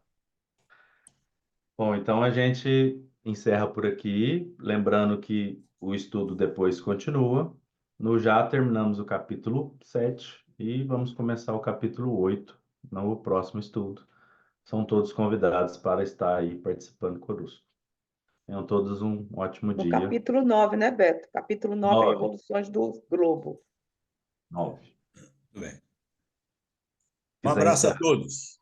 Speaker 2: Bom, então a gente encerra por aqui, lembrando que o estudo depois continua. Já terminamos o capítulo 7 e vamos começar o capítulo 8 no próximo estudo. São todos convidados para estar aí participando conosco. Tenham todos um ótimo
Speaker 5: No
Speaker 2: dia.
Speaker 5: capítulo 9, né, Beto? Capítulo 9 é
Speaker 2: 9,
Speaker 5: Revoluções do Globo.
Speaker 2: 9.
Speaker 1: Tudo bem. Um
Speaker 2: Quiser
Speaker 1: abraço a
Speaker 2: encerrar.
Speaker 1: todos.